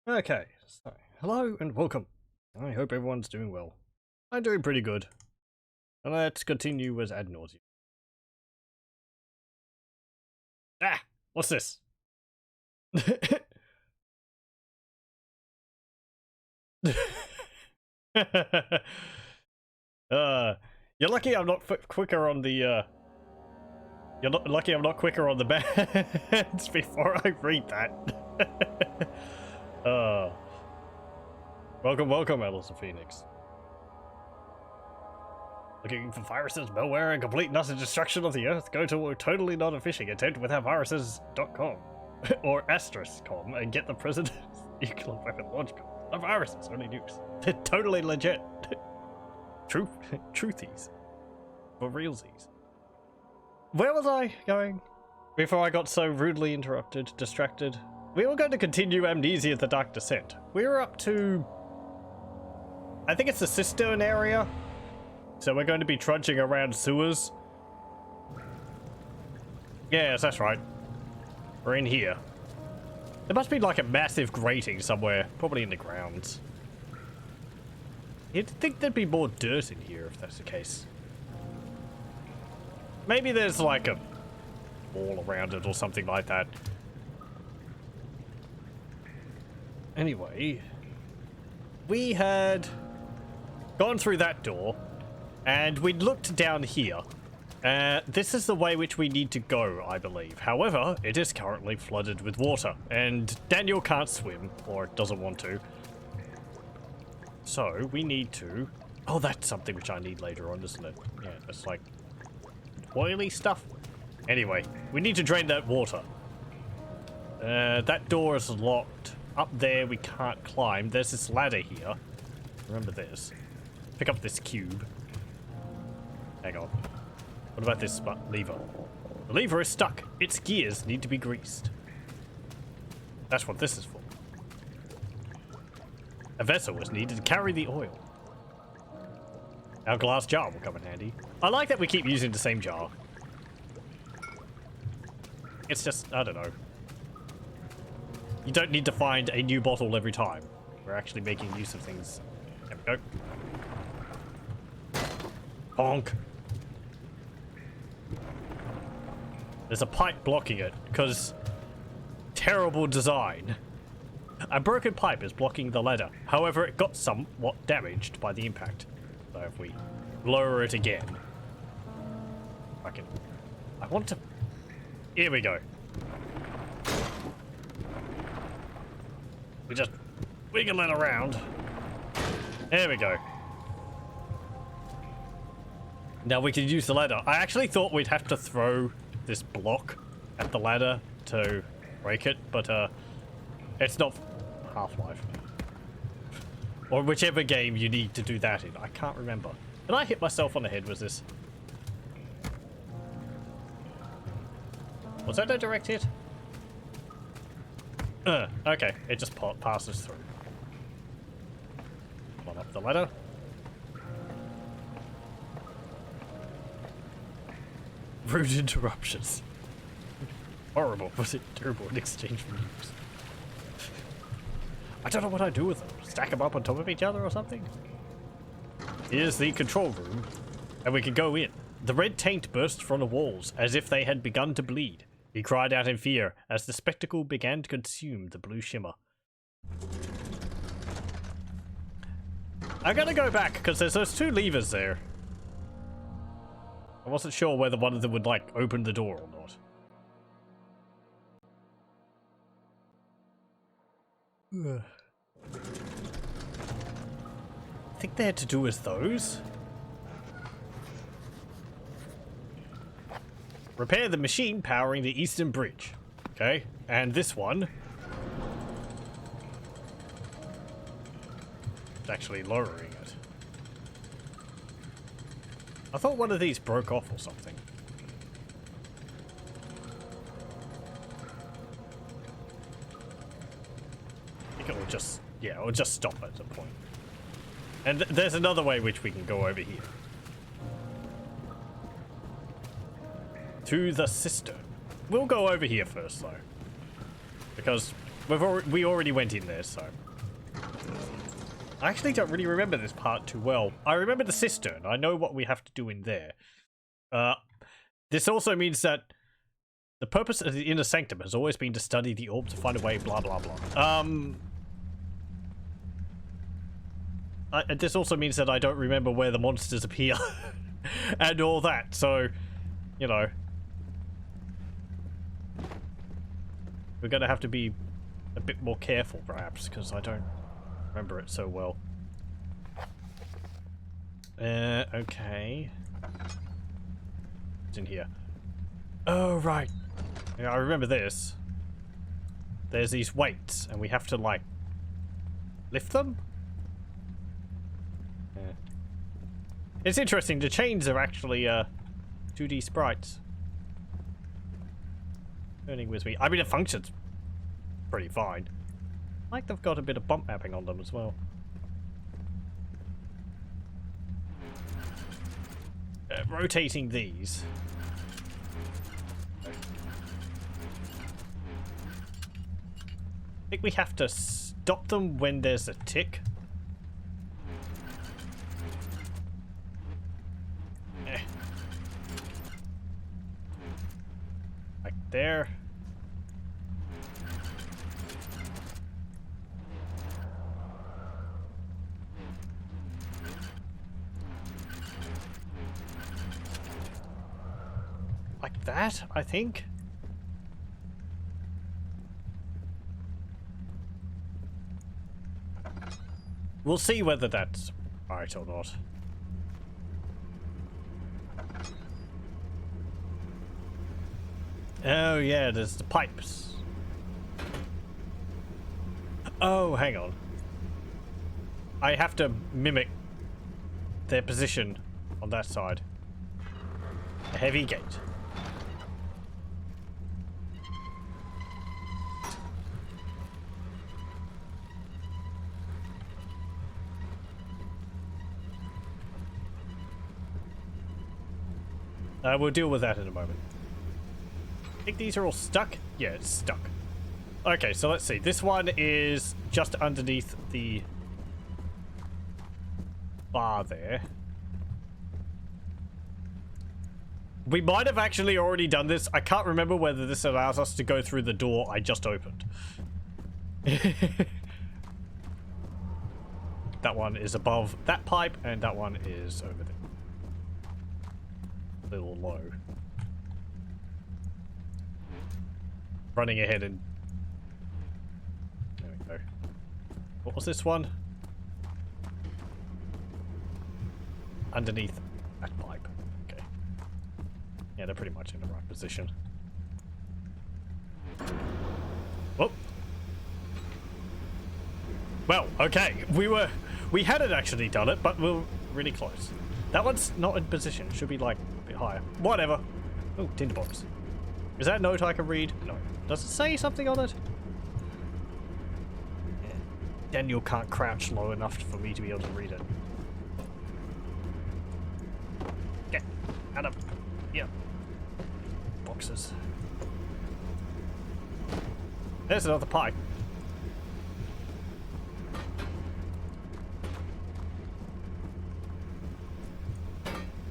Okay, so hello and welcome. I hope everyone's doing well. I'm doing pretty good. And let's continue as ad nauseam. Ah! What's this? You're lucky I'm not quicker on the, You're not lucky I'm not quicker on the bands before I read that. uh... Welcome, Alice of Phoenix. Looking for viruses, malware, and complete and utter destruction of the Earth? Go to a totally not a phishing attempt withoutviruses.com or asterisk.com and get the president's nuclear weapon launch code. No viruses, only nukes. They're totally legit. Truthies. For realsies. Where was I going? Before I got so rudely interrupted, distracted. We were going to continue Amnesia the Dark Descent. We were up to... I think it's the cistern area. So we're going to be trudging around sewers. Yes, that's right. We're in here. There must be like a massive grating somewhere, probably in the grounds. You'd think there'd be more dirt in here if that's the case. Maybe there's like a wall around it or something like that. Anyway, we had gone through that door. And we looked down here. This is the way which we need to go, I believe. However, it is currently flooded with water. And Daniel can't swim, or doesn't want to. So, we need to... Oh, that's something which I need later on, isn't it? Yeah, it's like... oily stuff? Anyway, we need to drain that water. That door is locked. Up there, we can't climb. There's this ladder here. Remember this. Pick up this cube. Hang on. What about this lever? The lever is stuck. Its gears need to be greased. That's what this is for. A vessel is needed to carry the oil. Our glass jar will come in handy. I like that we keep using the same jar. It's just, I don't know. You don't need to find a new bottle every time. We're actually making use of things. There we go. Bonk. There's a pipe blocking it, because terrible design. A broken pipe is blocking the ladder. However, it got somewhat damaged by the impact. So if we lower it again... I want to... Here we go. We just wiggle it around. There we go. Now we can use the ladder. I actually thought we'd have to throw this block at the ladder to break it, but it's not Half-Life. Or whichever game you need to do that in. I can't remember. Did I hit myself on the head with this? Was that a direct hit? Okay, it just passes through. Come on up the ladder. Rude interruptions. Horrible. Was it terrible in exchange for news? I don't know what I do with them. Stack them up on top of each other or something? Here's the control room, and we can go in. The red taint burst from the walls, as if they had begun to bleed. He cried out in fear, as the spectacle began to consume the blue shimmer. I'm gonna go back, because there's those two levers there. I wasn't sure whether one of them would, like, open the door or not. I think they're to do as those. Repair the machine powering the eastern bridge. Okay, and this one. It's actually lowering it. I thought one of these broke off or something. I think it will just, yeah, it will just stop at a point. And there's another way which we can go over here. To the cistern. We'll go over here first though. Because We already went in there, so. I actually don't really remember this part too well. I remember the cistern. I know what we have to do in there. This also means that the purpose of the inner sanctum has always been to study the orb to find a way, blah, blah, blah. This also means that I don't remember where the monsters appear and all that, so, you know. We're gonna have to be a bit more careful, perhaps, because I don't remember it so well. Okay. What's in here? Oh, right. Yeah, I remember this. There's these weights, and we have to, like, lift them? Yeah. It's interesting, the chains are actually, 2D sprites. Turning with me. I mean, it functions pretty fine. Like they've got a bit of bump mapping on them as well. Rotating these. I think we have to stop them when there's a tick. Like there. Like that, I think. We'll see whether that's right or not. Oh yeah, there's the pipes. Oh, hang on. I have to mimic their position on that side. A heavy gate. We'll deal with that in a moment. I think these are all stuck? Yeah, it's stuck. Okay, so let's see. This one is just underneath the bar there. We might have actually already done this. I can't remember whether this allows us to go through the door I just opened. That one is above that pipe, and that one is over there. A little low. Running ahead and... There we go. What was this one? Underneath that pipe. Okay. Yeah, they're pretty much in the right position. Whoop. Well, okay. We hadn't actually done it, but we're really close. That one's not in position. Should be like a bit higher. Whatever. Oh, tinderbox. Is that a note I can read? No. Does it say something on it? Yeah. Daniel can't crouch low enough for me to be able to read it. Get out of here. Boxes. There's another pipe.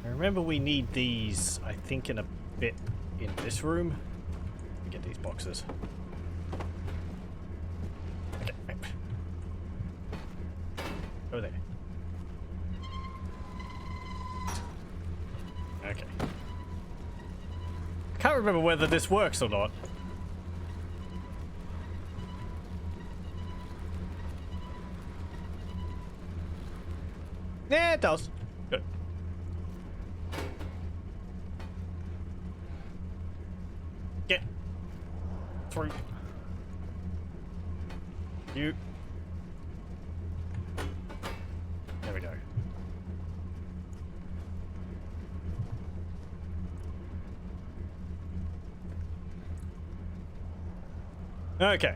Remember, we need these, I think, in a bit in this room. Let me get these boxes. Okay. Over there. Okay. I can't remember whether this works or not. Yeah, it does. Good. Get through. You. There we go. Okay.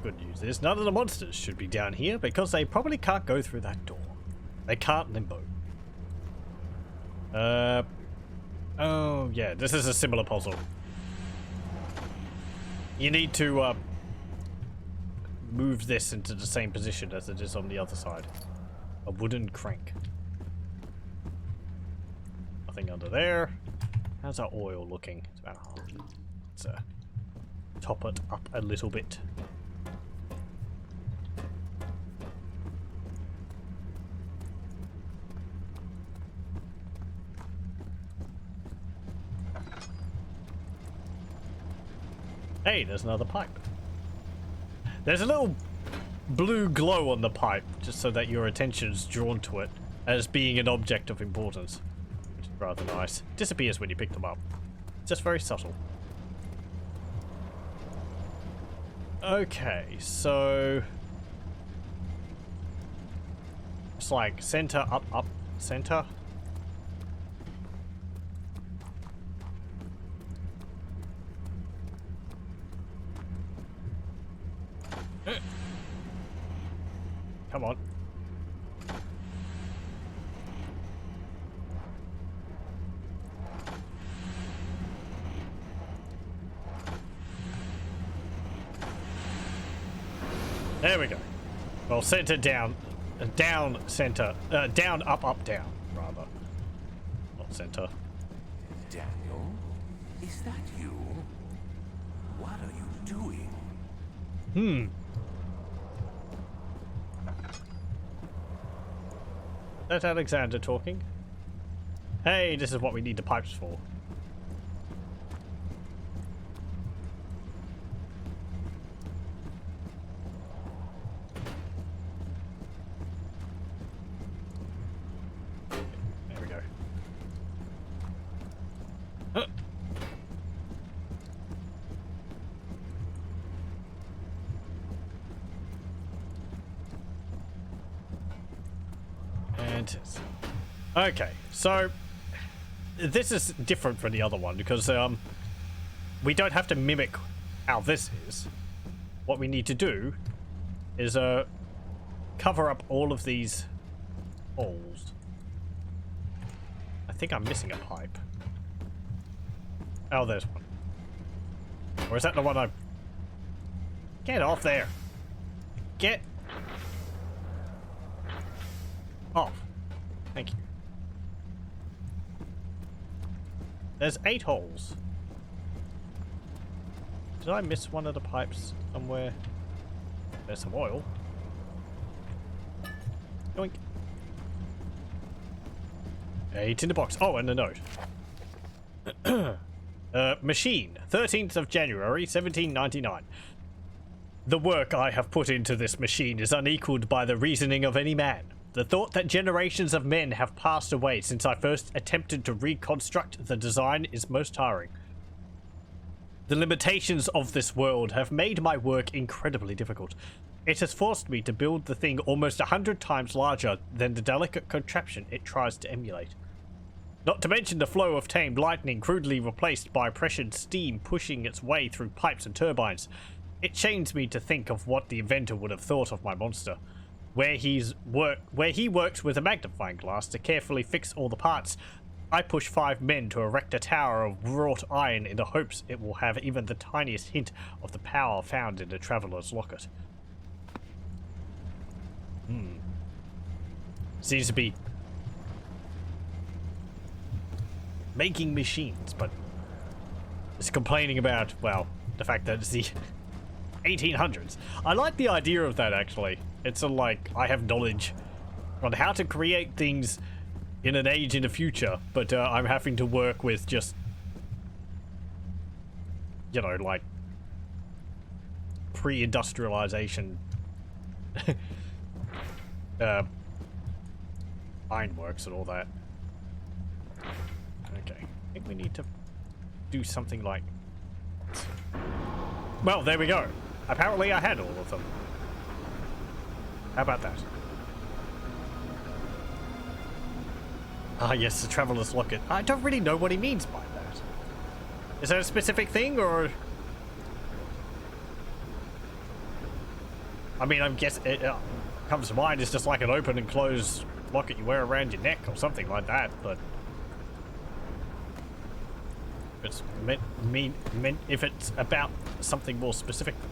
Good news is none of the monsters should be down here because they probably can't go through that door. They can't limbo. Oh yeah, this is a similar puzzle. You need to move this into the same position as it is on the other side. A wooden crank. Nothing under there. How's our oil looking? It's about half. Let's top it up a little bit. Hey, there's another pipe. There's a little blue glow on the pipe, just so that your attention is drawn to it as being an object of importance. Which is rather nice. Disappears when you pick them up. Just very subtle. Okay, so... it's like center, up, up, center. Come on. There we go. Well, center down. Down, center. Down, up, up, down, rather. Not center. Daniel? Is that you? What are you doing? That's Alexander talking. Hey, this is what we need the pipes for. There we go. Okay, so this is different from the other one because we don't have to mimic how this is. What we need to do is cover up all of these holes. I think I'm missing a pipe. Oh, there's one. Or is that the one I... Get off there! Get off. Thank you. There's 8 holes. Did I miss one of the pipes somewhere? There's some oil. Yoink. 8 in the box. Oh, and a note. Machine, 13th of January, 1799. The work I have put into this machine is unequaled by the reasoning of any man. The thought that generations of men have passed away since I first attempted to reconstruct the design is most tiring. The limitations of this world have made my work incredibly difficult. It has forced me to build the thing almost 100 times larger than the delicate contraption it tries to emulate. Not to mention the flow of tamed lightning crudely replaced by pressured steam pushing its way through pipes and turbines. It shames me to think of what the inventor would have thought of my monster. Where he works with a magnifying glass to carefully fix all the parts, I push 5 men to erect a tower of wrought iron in the hopes it will have even the tiniest hint of the power found in the Traveler's Locket. Seems to be making machines, but it's complaining about, well, the fact that it's the 1800s. I like the idea of that, actually. It's a, like, I have knowledge on how to create things in an age in the future, but I'm having to work with just, you know, like, pre-industrialization ironworks and all that. Okay, I think we need to do something like... Well, there we go. Apparently I had all of them. How about that? Ah, yes, the Traveler's Locket. I don't really know what he means by that. Is that a specific thing, or... I mean, I guess it comes to mind it's just like an open and closed locket you wear around your neck or something like that, but... It's if it's about something more specific than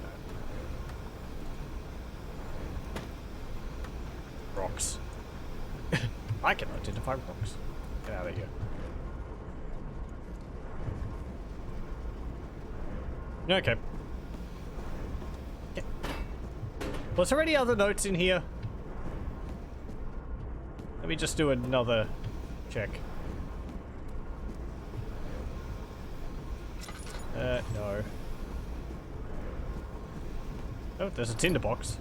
that. Rocks. I can identify rocks. Get out of here. Okay. Yeah. Was there any other notes in here? Let me just do another check. No. Oh, there's a tinderbox.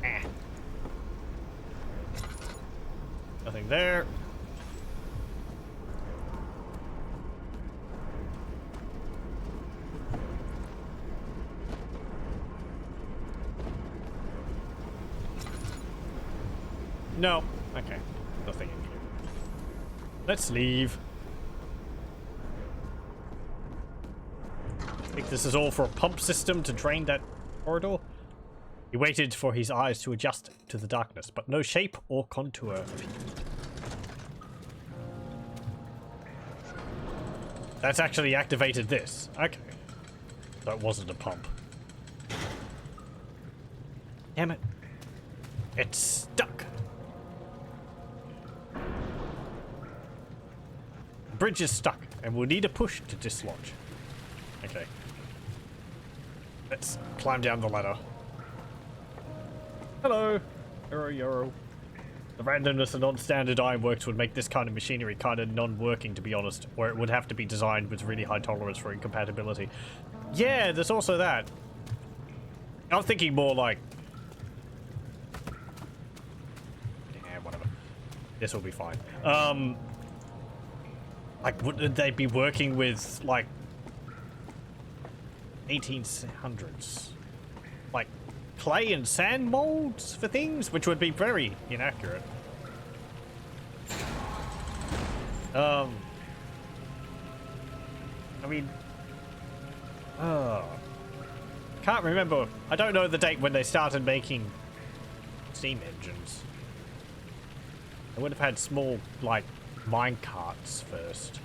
Ah. Nothing there. No. Okay. Nothing in here. Let's leave. I think this is all for a pump system to drain that corridor. He waited for his eyes to adjust to the darkness, but no shape or contour appeared. That's actually activated this. Okay. So it wasn't a pump. Damn it. It's stuck. Bridge is stuck, and we'll need a push to dislodge. Okay. Let's climb down the ladder. Hello! Euro. The randomness and non-standard ironworks would make this kind of machinery kind of non-working, to be honest, or it would have to be designed with really high tolerance for incompatibility. Yeah, there's also that. I'm thinking more like... yeah, whatever. This will be fine. Like, would they be working with, like, 1800s? Like, clay and sand molds for things? Which would be very inaccurate. I mean... can't remember. I don't know the date when they started making steam engines. They would have had small, like... mine carts first.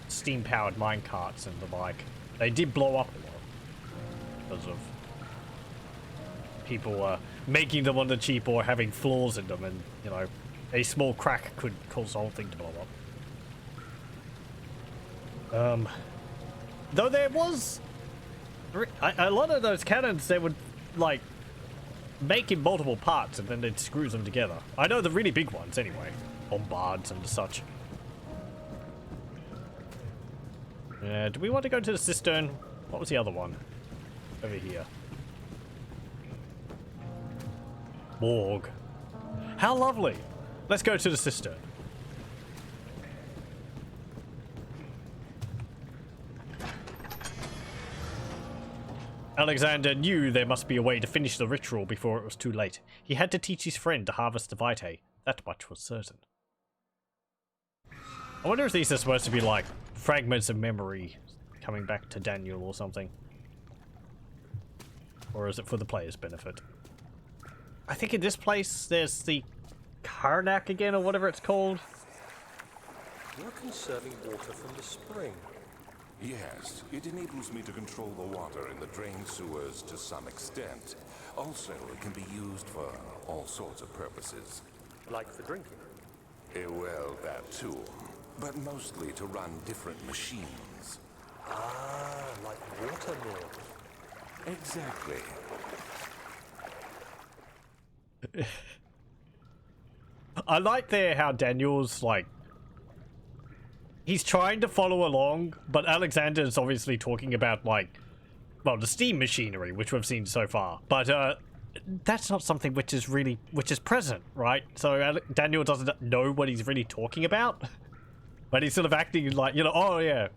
Steam powered mine carts and the like. They did blow up a lot because of people making them on the cheap or having flaws in them, and you know, a small crack could cause the whole thing to blow up. Though there was a lot of those cannons, they would like make in multiple parts and then they'd screw them together. I know the really big ones anyway. Bombards and such. Do we want to go to the cistern? What was the other one? Over here. Morgue. How lovely! Let's go to the cistern. Alexander knew there must be a way to finish the ritual before it was too late. He had to teach his friend to harvest the vitae. That much was certain. I wonder if these are supposed to be like fragments of memory coming back to Daniel or something. Or is it for the player's benefit? I think in this place there's the Karnak again, or whatever it's called. You're conserving water from the spring. Yes, it enables me to control the water in the drain sewers to some extent. Also, it can be used for all sorts of purposes. Like for drinking. Well, that too. But mostly to run different machines. Ah, like water mills. Exactly. I like there how Daniel's like... he's trying to follow along, but Alexander's obviously talking about like... well, the steam machinery, which we've seen so far. But, that's not something which is present, right? So Daniel doesn't know what he's really talking about. But he's sort of acting like, you know, oh yeah.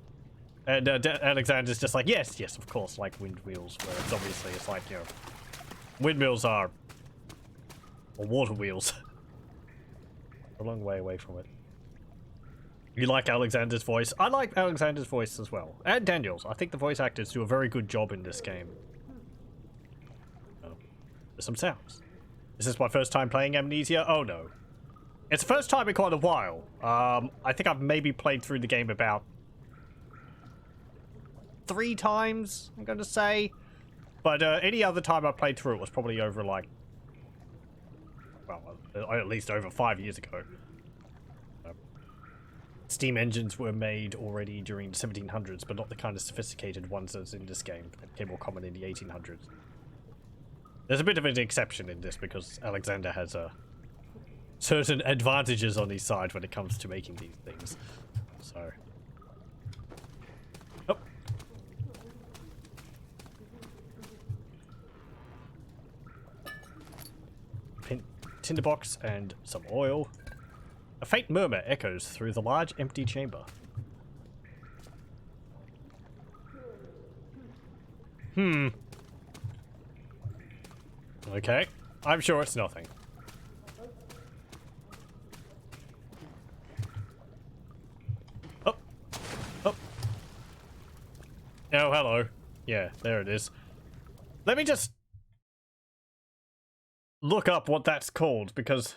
And Alexander's just like, yes, of course, like windmills, where it's obviously, it's like, you know, windmills are... or water wheels. A long way away from it. You like Alexander's voice? I like Alexander's voice as well. And Daniel's. I think the voice actors do a very good job in this game. Oh, there's some sounds. Is this my first time playing Amnesia? Oh no. It's the first time in quite a while. I think I've maybe played through the game about 3 times, I'm going to say. But any other time I played through it was probably over like, well, at least over 5 years ago. Steam engines were made already during the 1700s, but not the kind of sophisticated ones as in this game that became more common in the 1800s. There's a bit of an exception in this because Alexander has certain advantages on his side when it comes to making these things. So... Oh. Tinderbox and some oil. A faint murmur echoes through the large empty chamber. Okay, I'm sure it's nothing. Oh. Oh. Oh, hello. Yeah, there it is. Let me just look up what that's called, because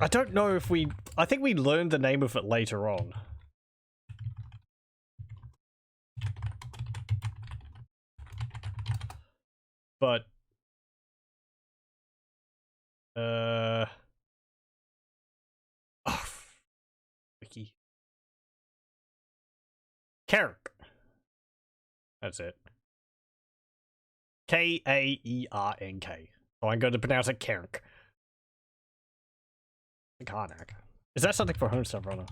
I don't know if we... I think we learned the name of it later on. But... Oh, wiki. Kaerk. That's it. K-A-E-R-N-K. So I'm going to pronounce it Kaerk. Karnak. Is that something for Homestead Runner?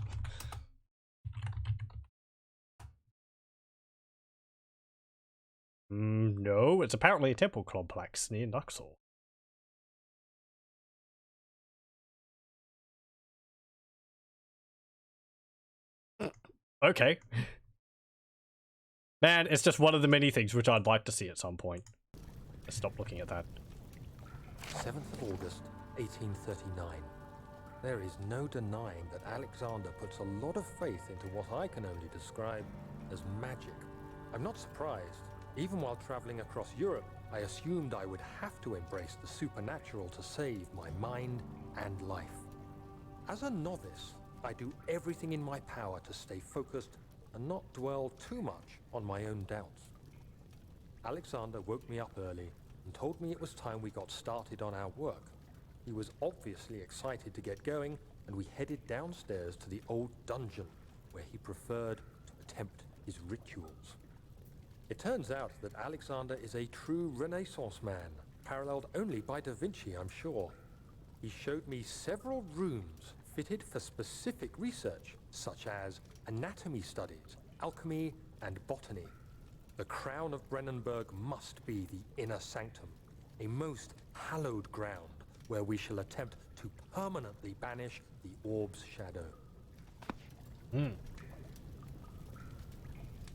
No, it's apparently a temple complex near Nuxor. Okay. Man, it's just one of the many things which I'd like to see at some point. Let's stop looking at that. 7th of August, 1839. There is no denying that Alexander puts a lot of faith into what I can only describe as magic. I'm not surprised. Even while traveling across Europe, I assumed I would have to embrace the supernatural to save my mind and life. As a novice, I do everything in my power to stay focused and not dwell too much on my own doubts. Alexander woke me up early and told me it was time we got started on our work. He was obviously excited to get going, and we headed downstairs to the old dungeon, where he preferred to attempt his rituals. It turns out that Alexander is a true Renaissance man, paralleled only by Da Vinci, I'm sure. He showed me several rooms fitted for specific research, such as anatomy studies, alchemy, and botany. The crown of Brennenburg must be the inner sanctum, a most hallowed ground, where we shall attempt to permanently banish the orb's shadow.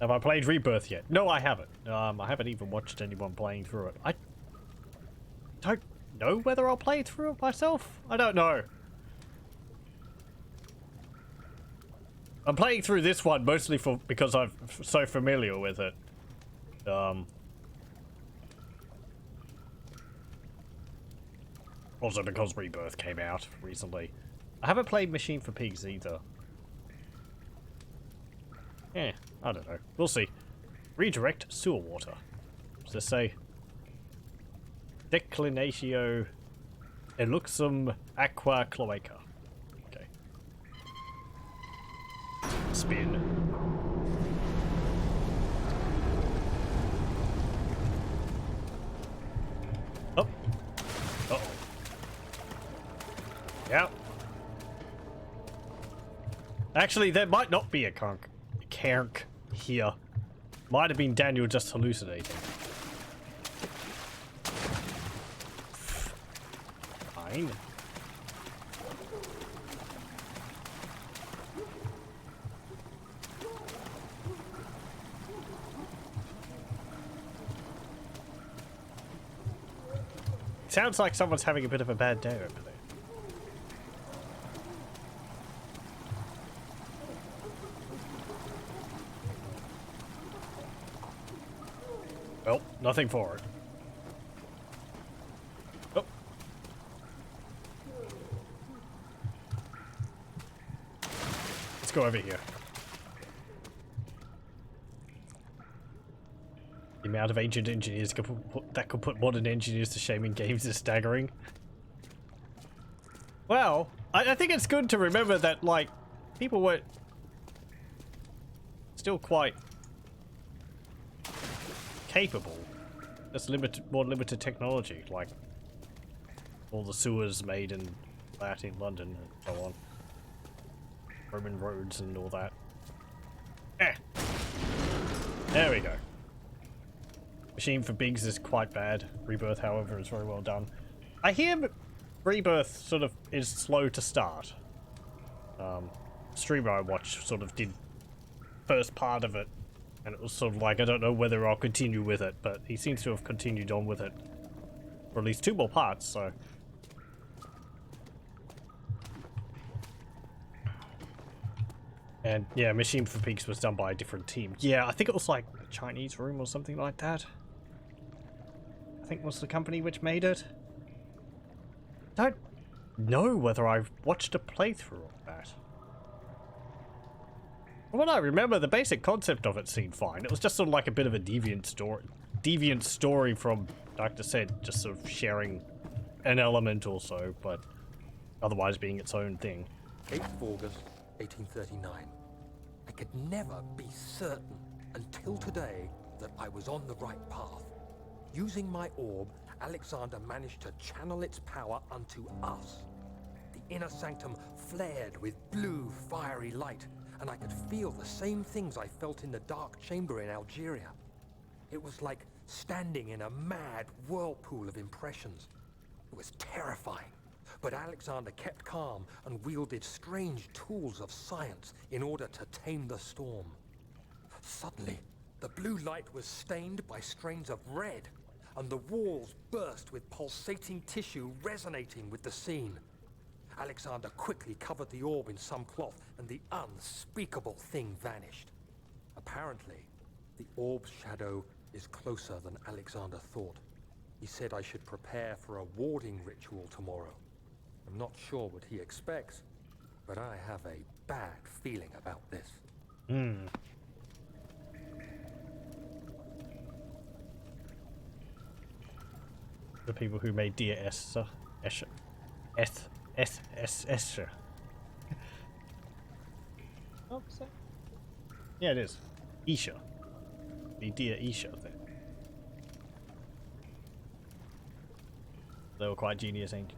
Have I played Rebirth yet? No, I haven't. I haven't even watched anyone playing through it. I don't know whether I'll play through it myself. I don't know. I'm playing through this one mostly because I'm so familiar with it. Also because Rebirth came out recently. I haven't played Machine for Pigs either. I don't know. We'll see. Redirect sewer water. Does this say? Declinatio Eluxum Aqua Cloaca. Okay. Spin. Oh. Uh-oh. Yeah. Actually, there might not be a Kaerk here. Might have been Daniel just hallucinating. Fine. Sounds like someone's having a bit of a bad day over there. Well, nothing for it. go over here. The amount of ancient engineers that could put modern engineers to shame in games is staggering. Well, I think it's good to remember that, like, people were still quite capable. Just more limited technology, like all the sewers made in that in London and so on. Roman roads and all that. There we go. Machine for Bigs is quite bad. Rebirth, however, is very well done. I hear Rebirth sort of is slow to start. Streamer I watched sort of did first part of it, and it was sort of like, I don't know whether I'll continue with it, but he seems to have continued on with it for at least 2 more parts, so. And yeah, Machine for Pigs was done by a different team. Yeah, I think it was like the Chinese Room or something like that. I think was the company which made it. Don't know whether I've watched a playthrough of that. From what I remember, the basic concept of it seemed fine. It was just sort of like a bit of a deviant story from, like I said, just sort of sharing an element or so, but otherwise being its own thing. 8th of August, 1839. I could never be certain until today that I was on the right path. Using my orb, Alexander managed to channel its power unto us. The inner sanctum flared with blue, fiery light, and I could feel the same things I felt in the dark chamber in Algeria. It was like standing in a mad whirlpool of impressions. It was terrifying, but Alexander kept calm and wielded strange tools of science in order to tame the storm. Suddenly, the blue light was stained by strains of red, and the walls burst with pulsating tissue resonating with the scene. Alexander quickly covered the orb in some cloth, and the unspeakable thing vanished. Apparently, the orb's shadow is closer than Alexander thought. He said I should prepare for a warding ritual tomorrow. I'm not sure what he expects, but I have a bad feeling about this. The people who made Dear Esther. Esther. Oh, so. Yeah, it is. Isha. The Dear Isha thing. They were quite genius, ain't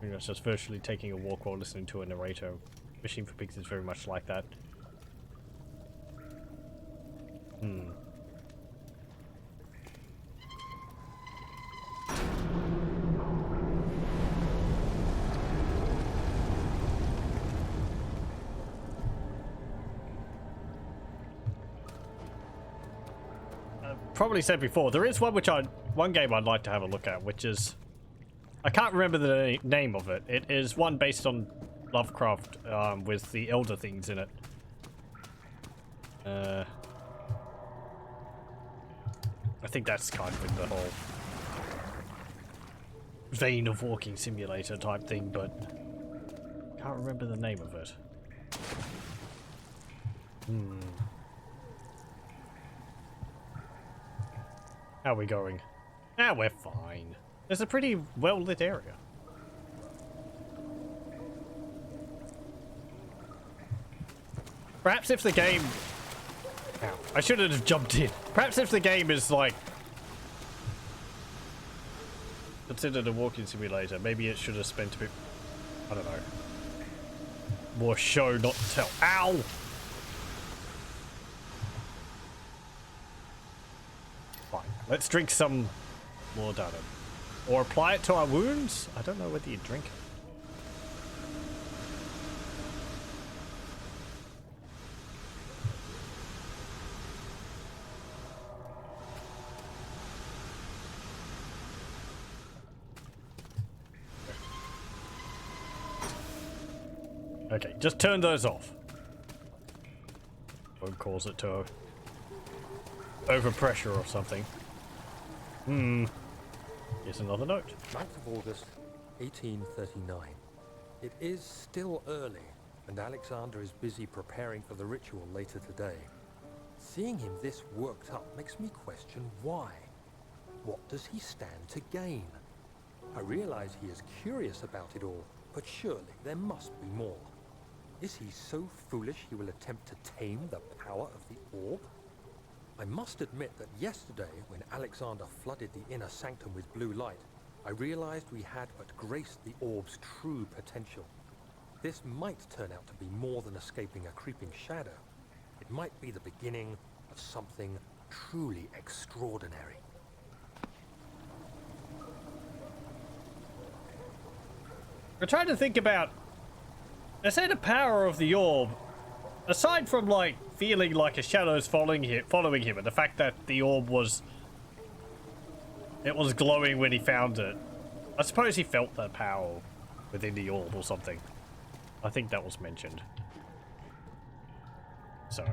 it's just virtually taking a walk while listening to a narrator. Machine for Pigs is very much like that. Probably said before, there is one game I'd like to have a look at, which is, I can't remember the name of it. It is one based on Lovecraft with the Elder things in it. I think that's kind of in the whole vein of walking simulator type thing, but can't remember the name of it. How are we going? Ah, we're fine. It's a pretty well-lit area. Perhaps if the game... Ow, I shouldn't have jumped in. Perhaps if the game is, like, considered a walking simulator, maybe it should have spent a bit... I don't know. More show, not tell. Ow! Fine. Let's drink some laudanum. Or apply it to our wounds? I don't know whether you drink it. Okay, just turn those off. Won't cause it to overpressure or something. Here's another note. 9th of August, 1839. It is still early, and Alexander is busy preparing for the ritual later today. Seeing him this worked up makes me question why. What does he stand to gain? I realize he is curious about it all, but surely there must be more. Is he so foolish he will attempt to tame the power of the orb? I must admit that yesterday, when Alexander flooded the inner sanctum with blue light, I realized we had but graced the orb's true potential. This might turn out to be more than escaping a creeping shadow. It might be the beginning of something truly extraordinary. We're trying to think about... I say the power of the orb, aside from, like, feeling like a shadow's following him, and the fact that the orb was... It was glowing when he found it. I suppose he felt the power within the orb or something. I think that was mentioned. So...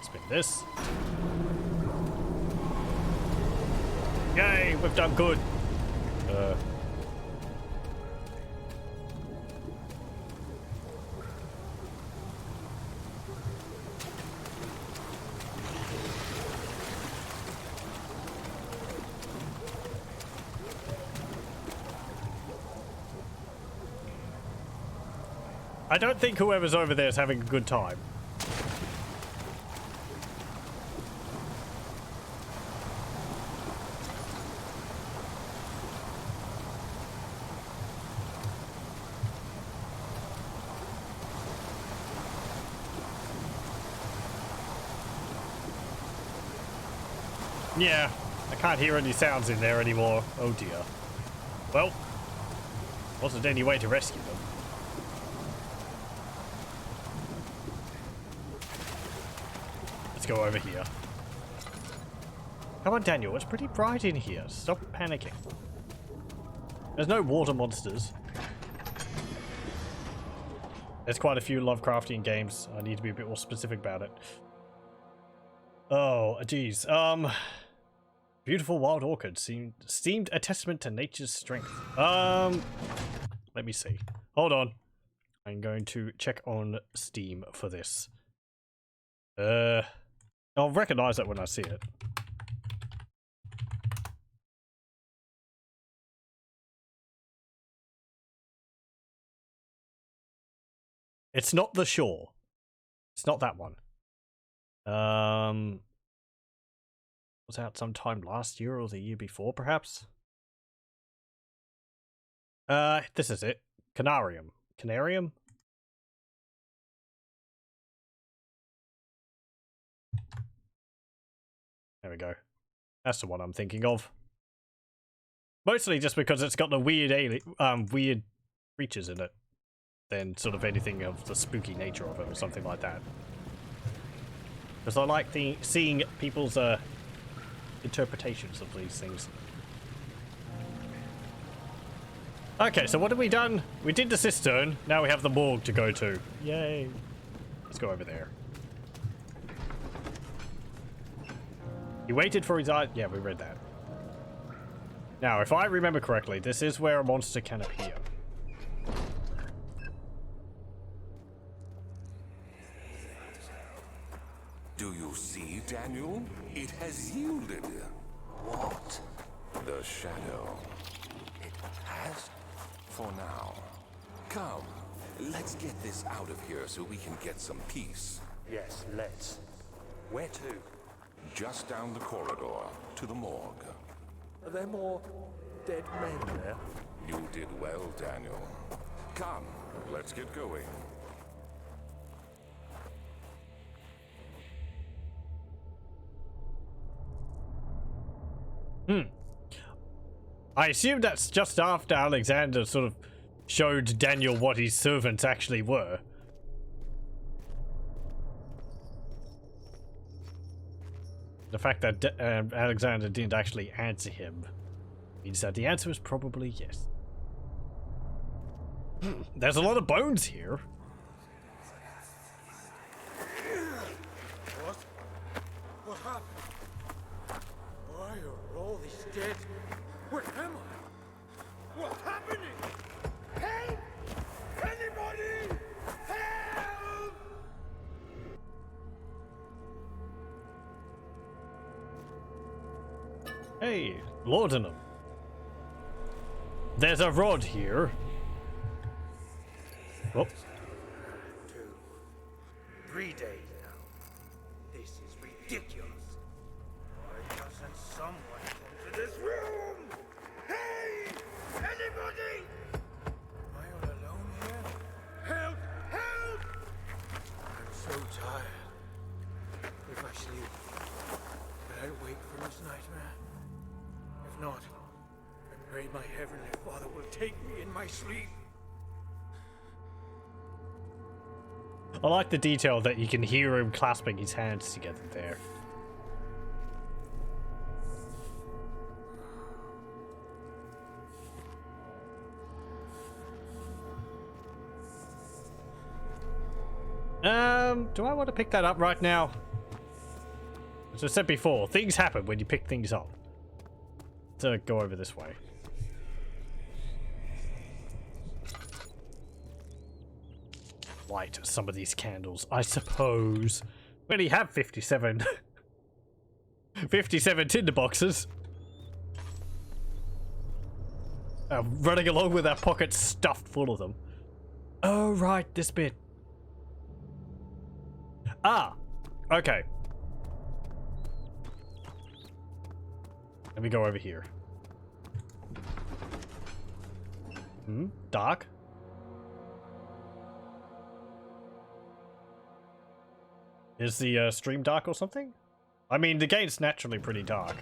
Spin this. Yay, we've done good. I don't think whoever's over there is having a good time. Yeah, I can't hear any sounds in there anymore. Oh dear. Well, wasn't any way to rescue them. Let's go over here. Come on, Daniel, it's pretty bright in here. Stop panicking. There's no water monsters. There's quite a few Lovecraftian games. I need to be a bit more specific about it. Oh, geez. Beautiful wild orchid seemed a testament to nature's strength. Let me see. Hold on. I'm going to check on Steam for this. I'll recognize it when I see it. It's not The Shore. It's not that one. Was out sometime last year or the year before, perhaps? This is it. Canarium. Canarium? There we go. That's the one I'm thinking of. Mostly just because it's got the weird weird creatures in it. Than sort of anything of the spooky nature of it or something like that. Because I like seeing people's interpretations of these things. Okay, so what have we done? We did the cistern. Now we have the morgue to go to. Yay. Let's go over there. He waited for his eye. Yeah, we read that. Now, if I remember correctly, this is where a monster can appear. Do you see, Daniel? It has yielded. What? The shadow. It has? For now. Come, let's get this out of here so we can get some peace. Yes, let's. Where to? Just down the corridor to the morgue. Are there more dead men there? You did well, Daniel. Come, let's get going. I assume that's just after Alexander sort of showed Daniel what his servants actually were. The fact that Alexander didn't actually answer him means that the answer is probably yes. There's a lot of bones here. What happened? Why are all these dead? Where am I? What's happening? Hey, laudanum. There's a rod here. Oh. 2, 3 days now. This is ridiculous. Why doesn't someone come to this room? Hey! Anybody? Am I all alone here? Help! Help! I'm so tired. If I sleep, will I wake from this nightmare? If not, I pray my heavenly Father will take me in my sleep. I like the detail that you can hear him clasping his hands together there. Do I want to pick that up right now? As I said before, things happen when you pick things up. Let's go over this way. Light some of these candles, I suppose. We only have 57 57 tinder boxes. Running along with our pockets stuffed full of them. Oh right, this bit. Ah, okay. Let me go over here. Dark. Is the stream dark or something? I mean, the game's naturally pretty dark.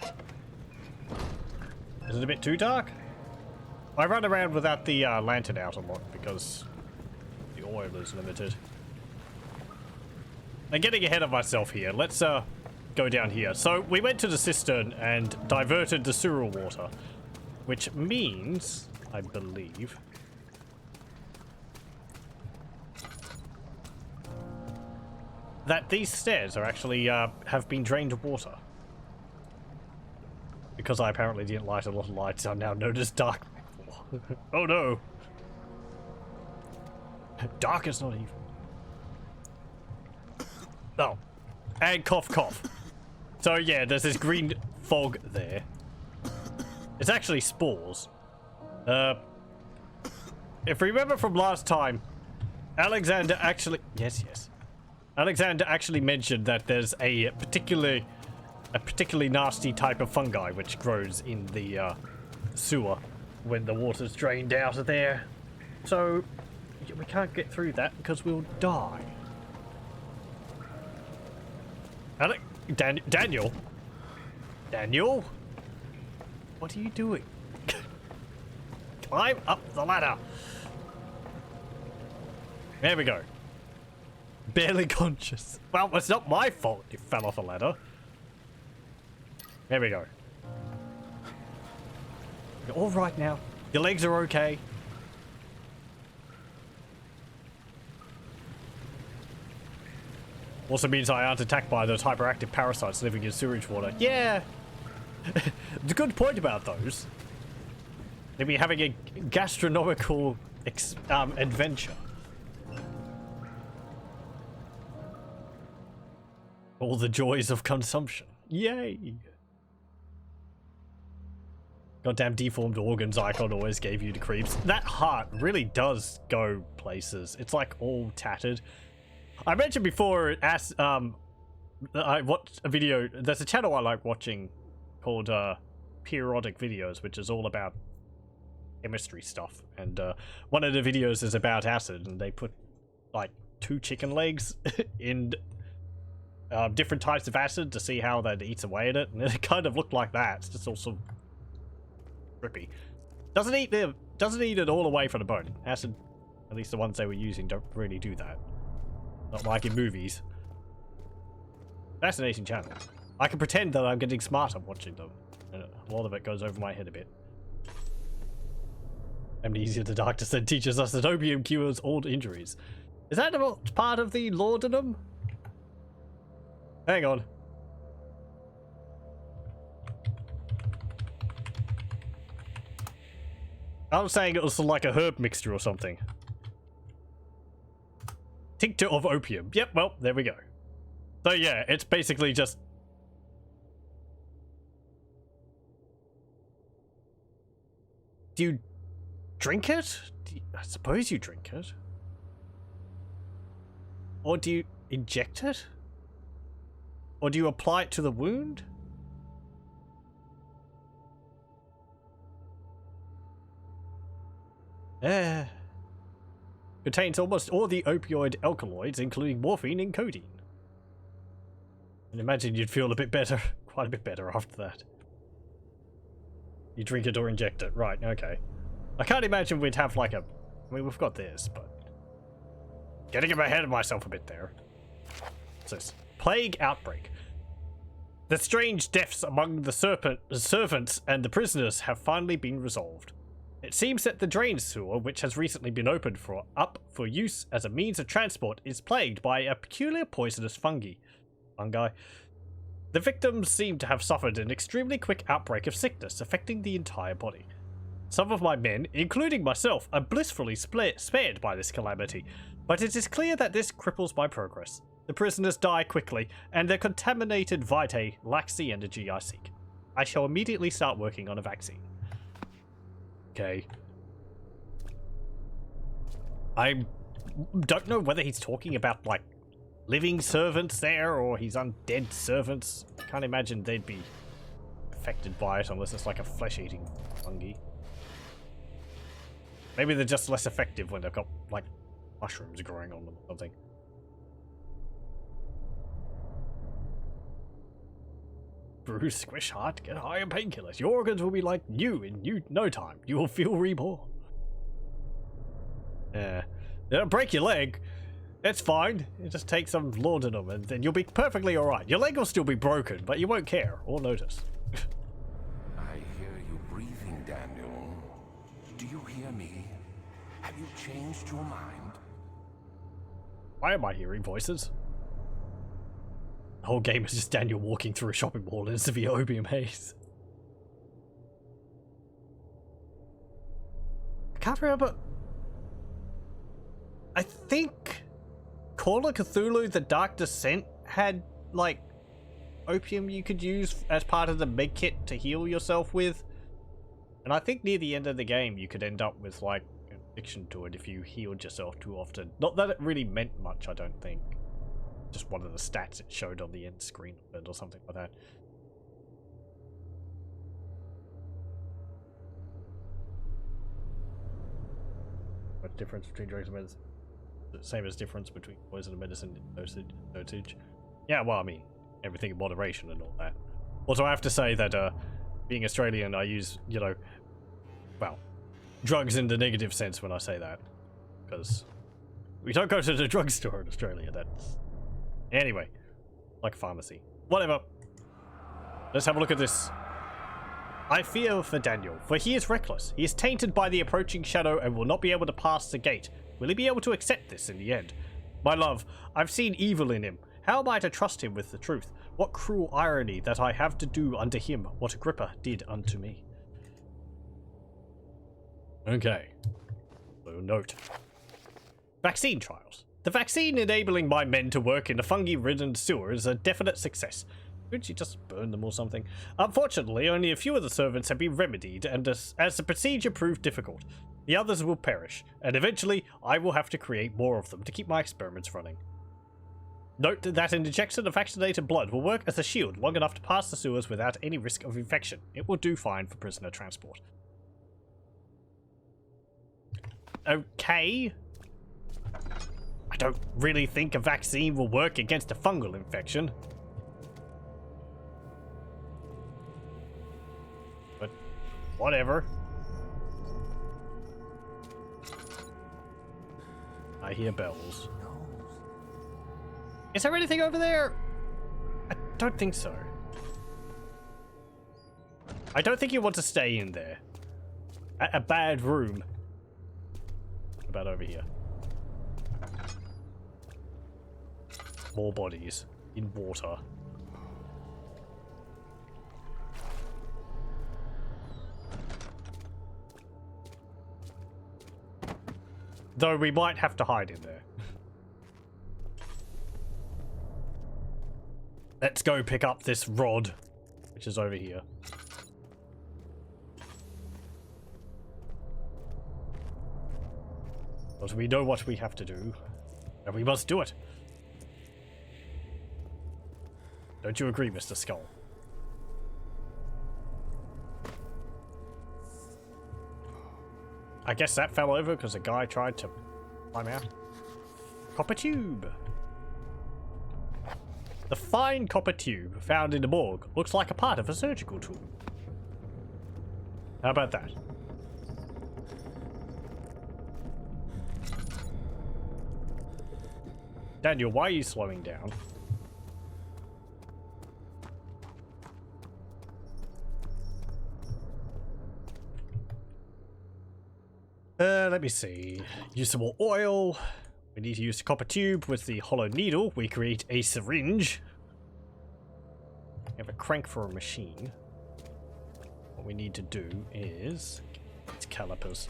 Is it a bit too dark? I run around without the lantern out a lot because the oil is limited. I'm getting ahead of myself here. Let's go down here. So we went to the cistern and diverted the sewer water, which means, I believe, that these stairs are actually have been drained of water. Because I apparently didn't light a lot of lights, I'm now known as dark. Oh no! Dark is not evil. Oh, and cough cough. So yeah, there's this green fog there. It's actually spores. If we remember from last time, Alexander actually Alexander actually mentioned that there's a particularly nasty type of fungi which grows in the sewer when the water's drained out of there. So we can't get through that because we'll die. Daniel? Daniel? What are you doing? Climb up the ladder. There we go. Barely conscious. Well, it's not my fault you fell off a ladder. There we go. You're all right now. Your legs are okay. Also means I aren't attacked by those hyperactive parasites living in sewage water. Yeah! The good point about those. They'll be having a gastronomical adventure. All the joys of consumption. Yay! Goddamn deformed organs icon always gave you the creeps. That heart really does go places. It's like all tattered. I mentioned before, I watched a video. There's a channel I like watching called Periodic Videos, which is all about chemistry stuff. And one of the videos is about acid, and they put like 2 chicken legs in different types of acid to see how that eats away at it, and it kind of looked like that. It's just also trippy. Doesn't eat it all away from the bone. Acid, at least the ones they were using, don't really do that. Not like in movies. Fascinating channel. I can pretend that I'm getting smarter watching them. And a lot of it goes over my head a bit. Amnesia, the Dark Descent, teaches us that opium cures all injuries. Is that part of the laudanum? Hang on. I was saying it was like a herb mixture or something. Tincture of opium. Yep, well, there we go. So yeah, it's basically just Do you drink it? I suppose you drink it. Or do you inject it? Or do you apply it to the wound? Contains almost all the opioid alkaloids, including morphine and codeine. And imagine you'd feel a bit better, quite a bit better after that. You drink it or inject it, right, okay. I can't imagine we'd have like a... I mean, we've got this, but... Getting ahead of myself a bit there. What's this? Plague Outbreak. The strange deaths among the servants and the prisoners have finally been resolved. It seems that the drain sewer, which has recently been opened up for use as a means of transport, is plagued by a peculiar poisonous fungi. The victims seem to have suffered an extremely quick outbreak of sickness, affecting the entire body. Some of my men, including myself, are blissfully spared by this calamity, but it is clear that this cripples my progress. The prisoners die quickly, and their contaminated vitae lacks the energy I seek. I shall immediately start working on a vaccine. Okay. I don't know whether he's talking about, like, living servants there, or he's undead servants. I can't imagine they'd be affected by it unless it's like a flesh-eating fungi. Maybe they're just less effective when they've got, like, mushrooms growing on them or something. Bruise, squish, heart, get higher painkillers. Your organs will be like new in no time. You will feel reborn. They'll break your leg. It's fine. You just take some laudanum and then you'll be perfectly alright. Your leg will still be broken, but you won't care or notice. I hear you breathing, Daniel. Do you hear me? Have you changed your mind? Why am I hearing voices? The whole game is just Daniel walking through a shopping mall in a severe opium haze. I can't remember. I think Call of Cthulhu The Dark Descent had, like, opium you could use as part of the med kit to heal yourself with. And I think near the end of the game you could end up with, like, an addiction to it if you healed yourself too often. Not that it really meant much, I don't think. Just one of the stats it showed on the end screen of it or something like that. What difference between drugs and medicine? The same as difference between poison and medicine dosage. Yeah, well, I mean, everything in moderation and all that. Also, I have to say that being Australian, I use, you know, well, drugs in the negative sense when I say that. Because we don't go to the drugstore in Australia, that's... Anyway, like a pharmacy. Whatever. Let's have a look at this. I fear for Daniel, for he is reckless. He is tainted by the approaching shadow and will not be able to pass the gate. Will he be able to accept this in the end? My love, I've seen evil in him. How am I to trust him with the truth? What cruel irony that I have to do unto him what Agrippa did unto me. Okay. So note. Vaccine trials. The vaccine enabling my men to work in the fungi-ridden sewer is a definite success. Could you just burn them or something? Unfortunately, only a few of the servants have been remedied, and as the procedure proved difficult, the others will perish, and eventually I will have to create more of them to keep my experiments running. Note that an injection of vaccinated blood will work as a shield long enough to pass the sewers without any risk of infection. It will do fine for prisoner transport. Okay. I don't really think a vaccine will work against a fungal infection. But whatever. I hear bells. Is there anything over there? I don't think so. I don't think you want to stay in there. A bad room. What about over here? More bodies in water. Though we might have to hide in there. Let's go pick up this rod, which is over here. But we know what we have to do, and we must do it. Don't you agree, Mr. Skull? I guess that fell over because a guy tried to climb out. Copper tube. The fine copper tube found in the morgue looks like a part of a surgical tool. How about that? Daniel, why are you slowing down? Let me see. Use some more oil. We need to use the copper tube with the hollow needle. We create a syringe. We have a crank for a machine. What we need to do is... It's calipers.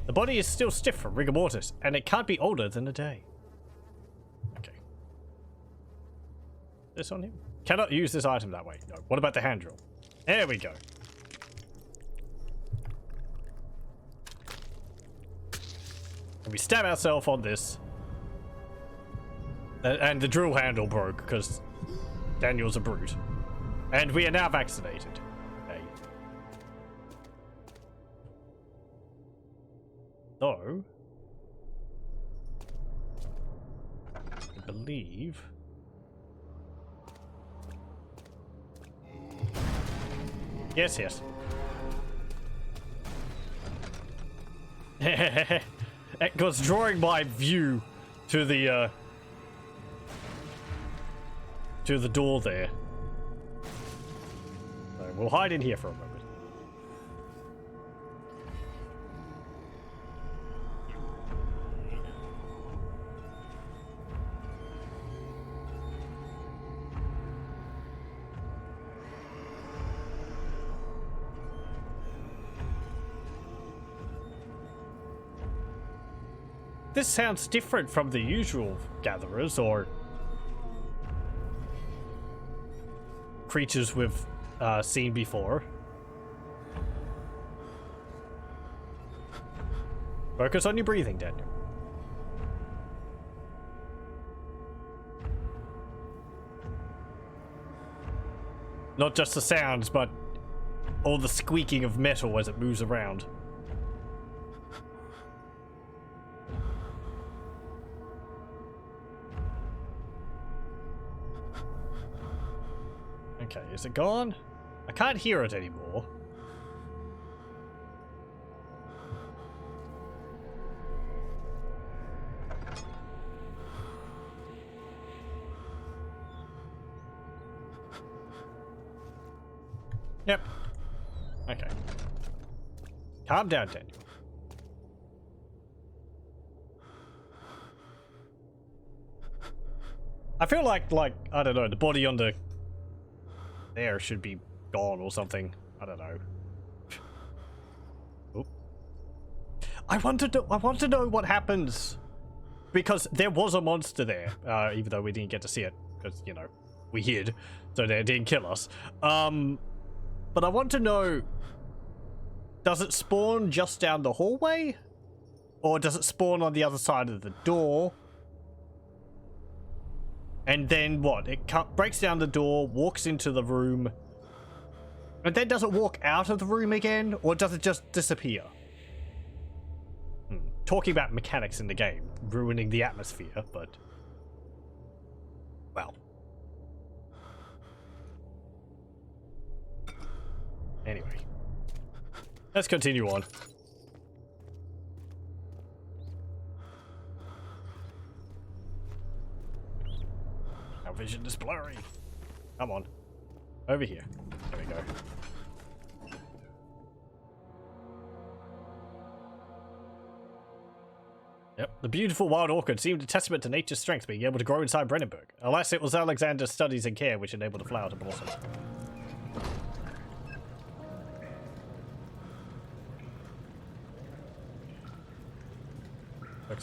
The body is still stiff from rigor mortis, and it can't be older than a day. Okay. This on him? Cannot use this item that way. No. What about the hand drill? There we go. And we stab ourselves on this. And the drill handle broke because Daniel's a brute. And we are now vaccinated. Okay. So, I believe... Yes, yes. It was drawing my view to the door there. So we'll hide in here for a moment. This sounds different from the usual gatherers or creatures we've seen before. Focus on your breathing, Daniel. Not just the sounds, but all the squeaking of metal as it moves around. Okay, is it gone? I can't hear it anymore. Yep. Okay. Calm down, Daniel. I feel like, I don't know, the body on the there should be gone or something. I don't know. Oop. I want to know what happens because there was a monster there, even though we didn't get to see it because, you know, we hid, so they didn't kill us. But I want to know, does it spawn just down the hallway? Or does it spawn on the other side of the door? And then what? It breaks down the door, walks into the room, and then does it walk out of the room again? Or does it just disappear? Talking about mechanics in the game, ruining the atmosphere, but... well. Anyway. Let's continue on. Our vision is blurry. Come on. Over here. There we go. Yep. The beautiful wild orchid seemed a testament to nature's strength being able to grow inside Brennenburg. Alas, it was Alexander's studies and care which enabled the flower to blossom.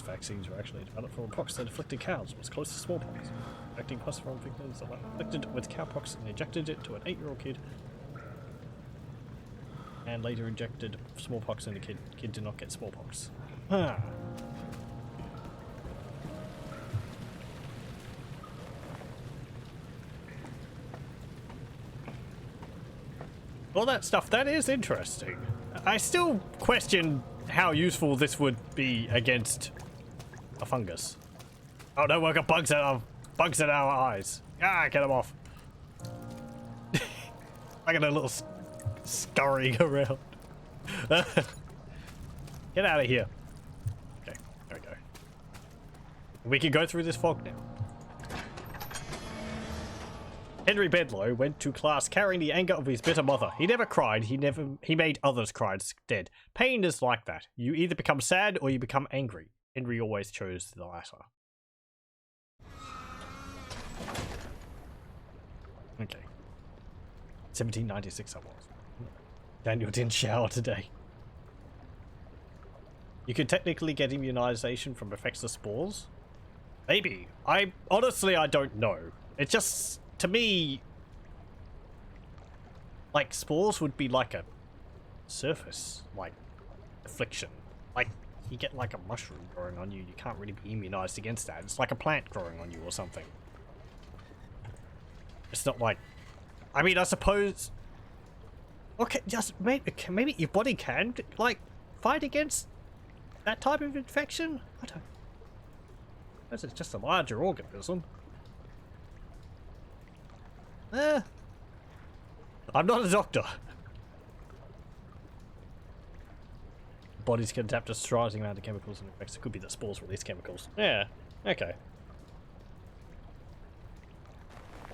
Vaccines were actually developed for a pox that afflicted cows, was close to smallpox. Injecting pus from victims afflicted with cowpox and injected it to an 8-year-old kid. And later injected smallpox in the kid. Kid did not get smallpox. Ah. All that stuff, that is interesting. I still question how useful this would be against a fungus. Oh no, we've got bugs in our eyes. Ah, get them off. I got a little scurrying around. Get out of here. Okay, there we go. We can go through this fog now. Henry Bedloe went to class carrying the anger of his bitter mother. He never cried, he made others cry instead. Pain is like that. You either become sad or you become angry. Henry always chose the latter. Okay. 1796 I was. Daniel didn't shower today. You can technically get immunization from effects of spores? Maybe. Honestly, I don't know. It just, to me, like, spores would be like a surface, like, affliction. Like, you get like a mushroom growing on you, you can't really be immunized against that. It's like a plant growing on you or something. It's not like, I mean, I suppose, okay, just maybe your body can, like, fight against that type of infection? I don't, this is just a larger organism. I'm not a doctor. Bodies can adapt to surprising amount of chemicals and effects. It could be that spores release chemicals. Yeah, okay.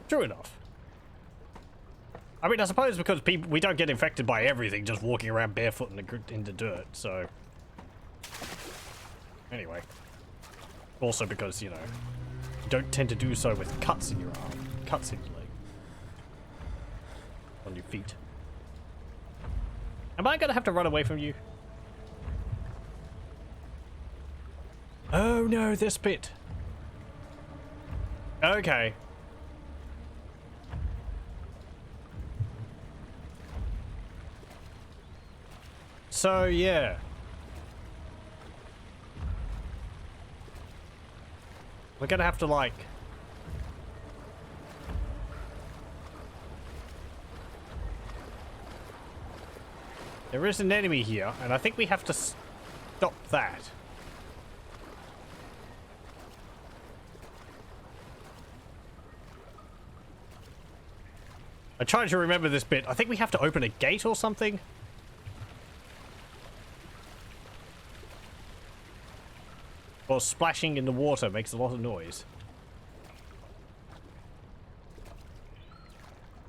True enough. I mean, I suppose because we don't get infected by everything just walking around barefoot in the dirt, so... Anyway. Also because, you know, you don't tend to do so with cuts in your arm, cuts in your leg. On your feet. Am I gonna have to run away from you? Oh no, this bit. Okay. So, yeah. We're gonna have to, like... There is an enemy here, and I think we have to stop that. I tried to remember this bit. I think we have to open a gate or something. Or splashing in the water makes a lot of noise.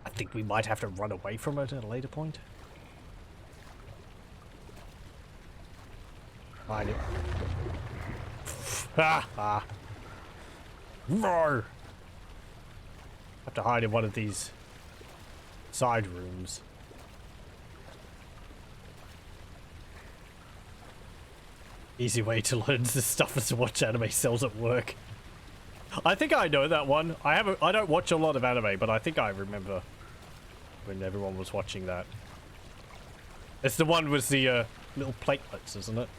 I think we might have to run away from it at a later point. Hide it. Ah! Roar! Have to hide in one of these side rooms. Easy way to learn this stuff is to watch anime cells at work. I think I know that one. I don't watch a lot of anime, but I think I remember when everyone was watching that. It's the one with the little platelets, isn't it?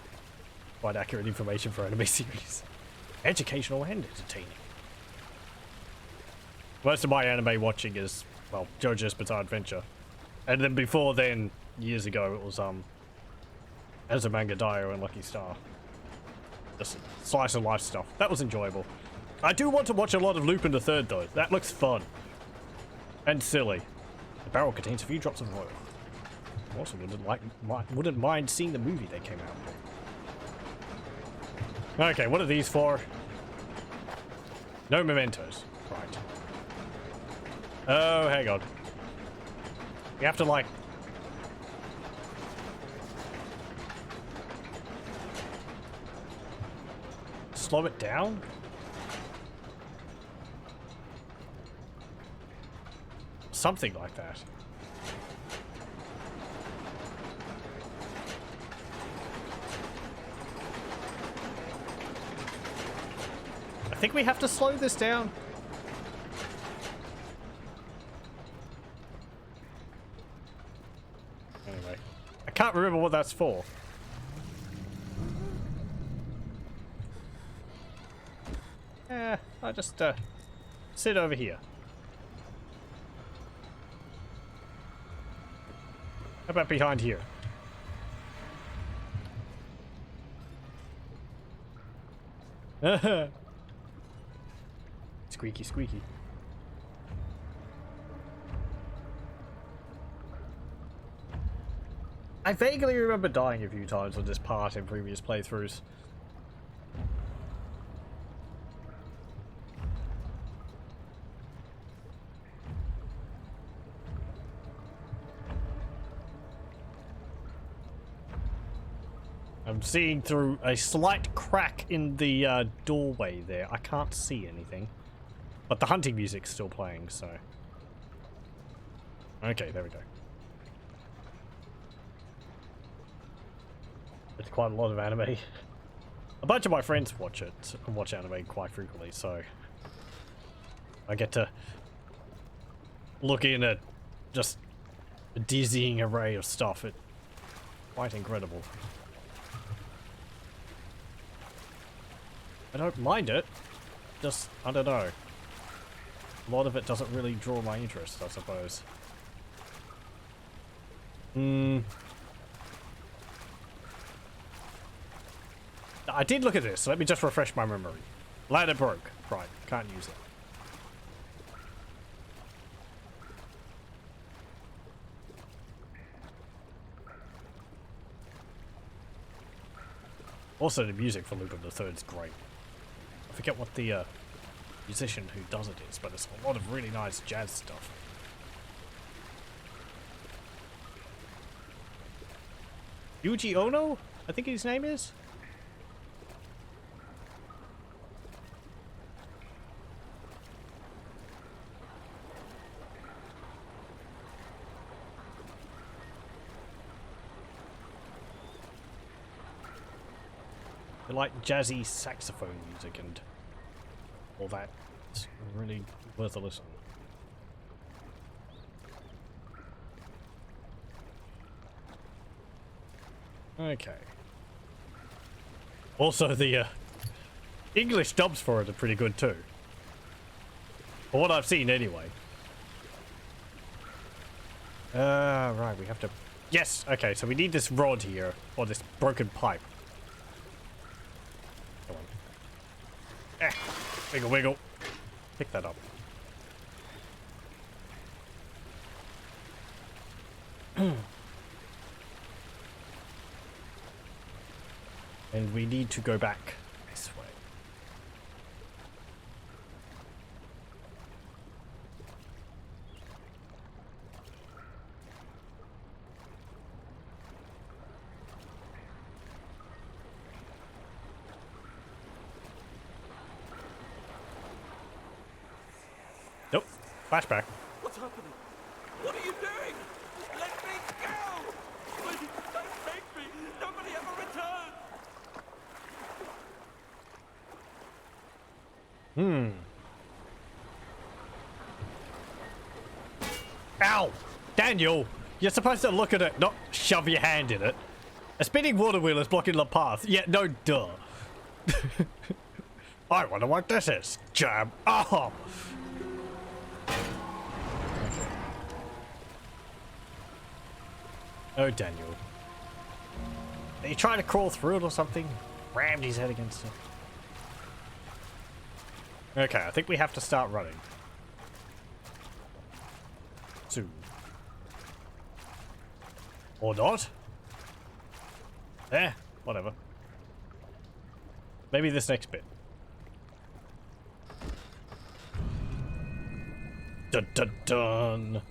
Quite accurate information for anime series. Educational and entertaining. Most of my anime watching is, well, JoJo's Bizarre Adventure. And then before then, years ago, it was Azumanga Daioh and Lucky Star. Just slice of life stuff. That was enjoyable. I do want to watch a lot of Lupin the Third though. That looks fun. And silly. The barrel contains a few drops of oil. I also wouldn't mind seeing the movie they came out with. Okay, what are these for? No mementos. Right. Oh, hang on. We have to, like... slow it down? Something like that. I think we have to slow this down. Anyway, I can't remember what that's for. I'll just sit over here. How about behind here? Squeaky, squeaky. I vaguely remember dying a few times on this part in previous playthroughs. I'm seeing through a slight crack in the doorway there. I can't see anything. But the hunting music's still playing, so... Okay, there we go. It's quite a lot of anime. A bunch of my friends watch it and watch anime quite frequently, so... I get to look in at just a dizzying array of stuff. It's quite incredible. I don't mind it, just, I don't know. A lot of it doesn't really draw my interest, I suppose. I did look at this, so let me just refresh my memory. Ladder broke. Right, can't use it. Also, the music for Lupin the Third is great. I forget what the musician who does it is, but it's a lot of really nice jazz stuff. Yuji Ono? I think his name is? I like jazzy saxophone music and all that. It's really worth a listen. Okay. Also, the English dubs for it are pretty good too. For what I've seen, anyway. Right, we have to... Yes! Okay, so we need this rod here, or this broken pipe. Come on. Eh! Wiggle, wiggle. Pick that up. And we need to go back this way. Nope. Flashback. What's happening? What are you doing? Let me go! Please, don't take me! Nobody ever returns! Ow! Daniel! You're supposed to look at it, not shove your hand in it. A spinning water wheel is blocking the path. Yeah, no duh. I wonder what this is. Jam. Oh! Oh, Daniel. Are you trying to crawl through it or something? Rammed his head against it. Okay, I think we have to start running. Soon. Or not? Eh, whatever. Maybe this next bit. Dun dun dun.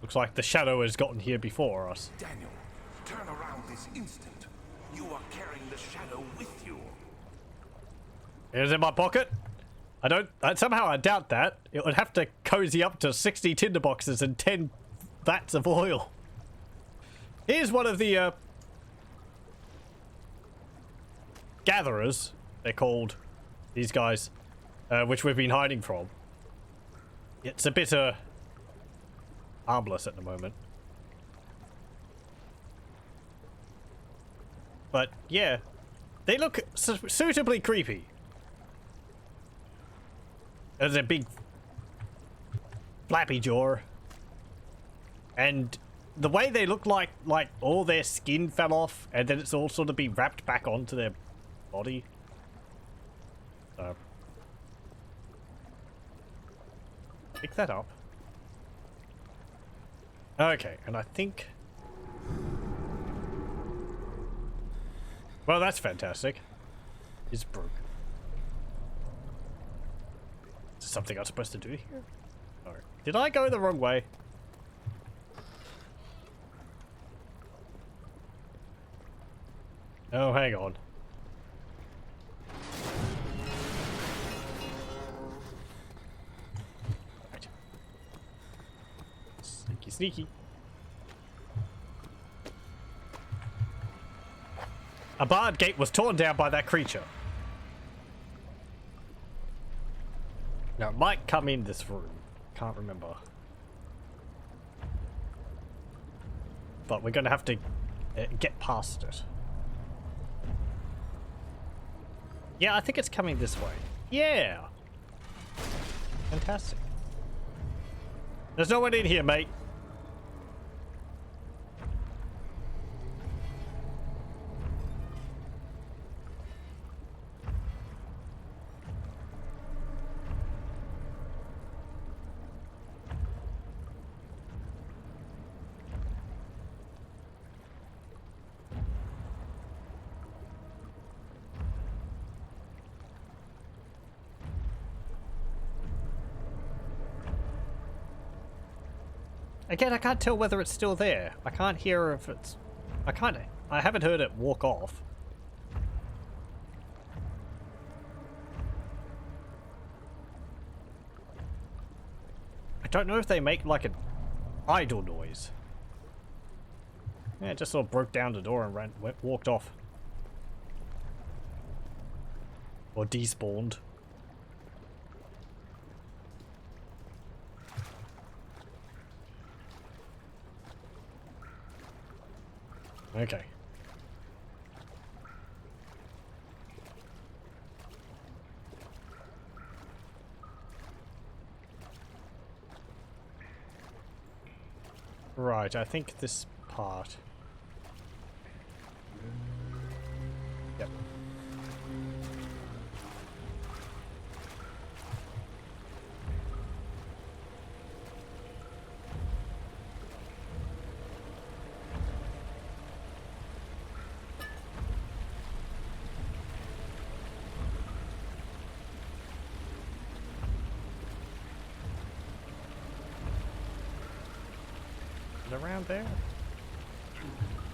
Looks like the shadow has gotten here before us. Daniel, turn around this instant. You are carrying the shadow with you. It is in my pocket. Somehow I doubt that. It would have to cozy up to 60 tinderboxes and 10 vats of oil. Here's one of the gatherers, they're called, these guys, which we've been hiding from. It's a bit harmless at the moment. But yeah, they look suitably creepy. There's a big flappy jaw. And the way they look like all their skin fell off and then it's all sort of be wrapped back onto their body. So pick that up. Okay, and I think... Well, that's fantastic. It's broke. Is there something I'm supposed to do here? No. Did I go the wrong way? Oh, hang on. Right. Sneaky, sneaky. A barred gate was torn down by that creature. Now, it might come in this room. Can't remember. But we're going to have to get past it. Yeah, I think it's coming this way. Yeah! Fantastic. There's no one in here, mate. Again, I can't tell whether it's still there. I can't hear if it's... I haven't heard it walk off. I don't know if they make like an idle noise. Yeah, it just sort of broke down the door and walked off. Or despawned. Okay. Right, I think this part. Yep. Around there?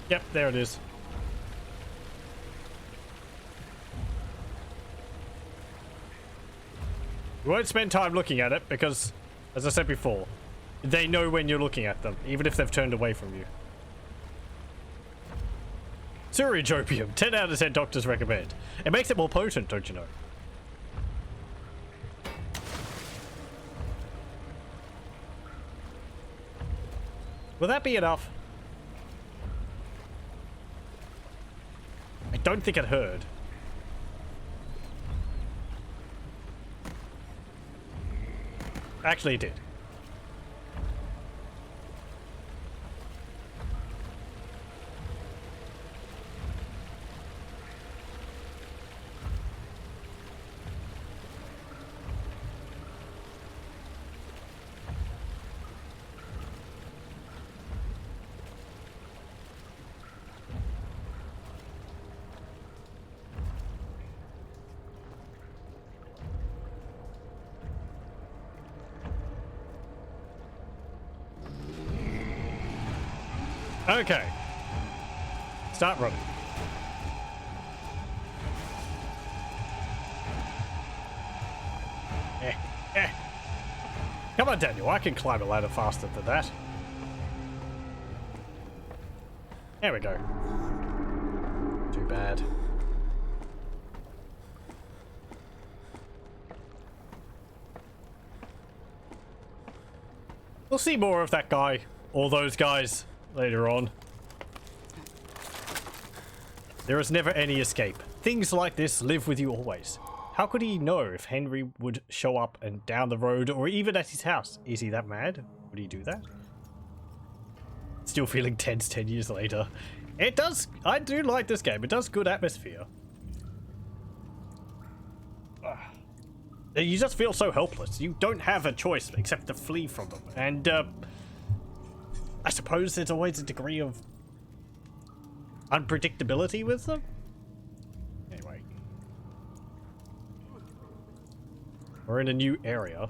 Yep, there it is. We won't spend time looking at it because, as I said before, they know when you're looking at them, even if they've turned away from you. Sewerage opium, 10 out of 10 doctors recommend. It makes it more potent, don't you know? Will that be enough? I don't think it heard. Actually, it did. Okay. Start running. Come on, Daniel. I can climb a ladder faster than that. There we go. Too bad. We'll see more of that guy, or those guys, later on. There is never any escape. Things like this live with you always. How could he know if Henry would show up and down the road or even at his house? Is he that mad? Would he do that? Still feeling tense 10 years later. It does. I do like this game. It does good atmosphere. You just feel so helpless. You don't have a choice except to flee from them. And I suppose there's always a degree of unpredictability with them. Anyway. We're in a new area.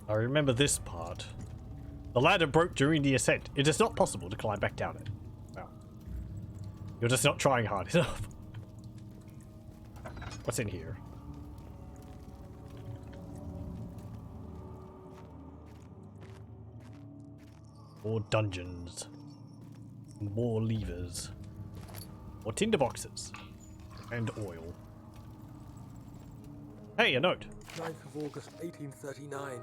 I remember this part. The ladder broke during the ascent. It is not possible to climb back down it. Wow. You're just not trying hard enough. What's in here? More dungeons. More levers. More tinderboxes. And oil. Hey, a note. 9th of August, 1839.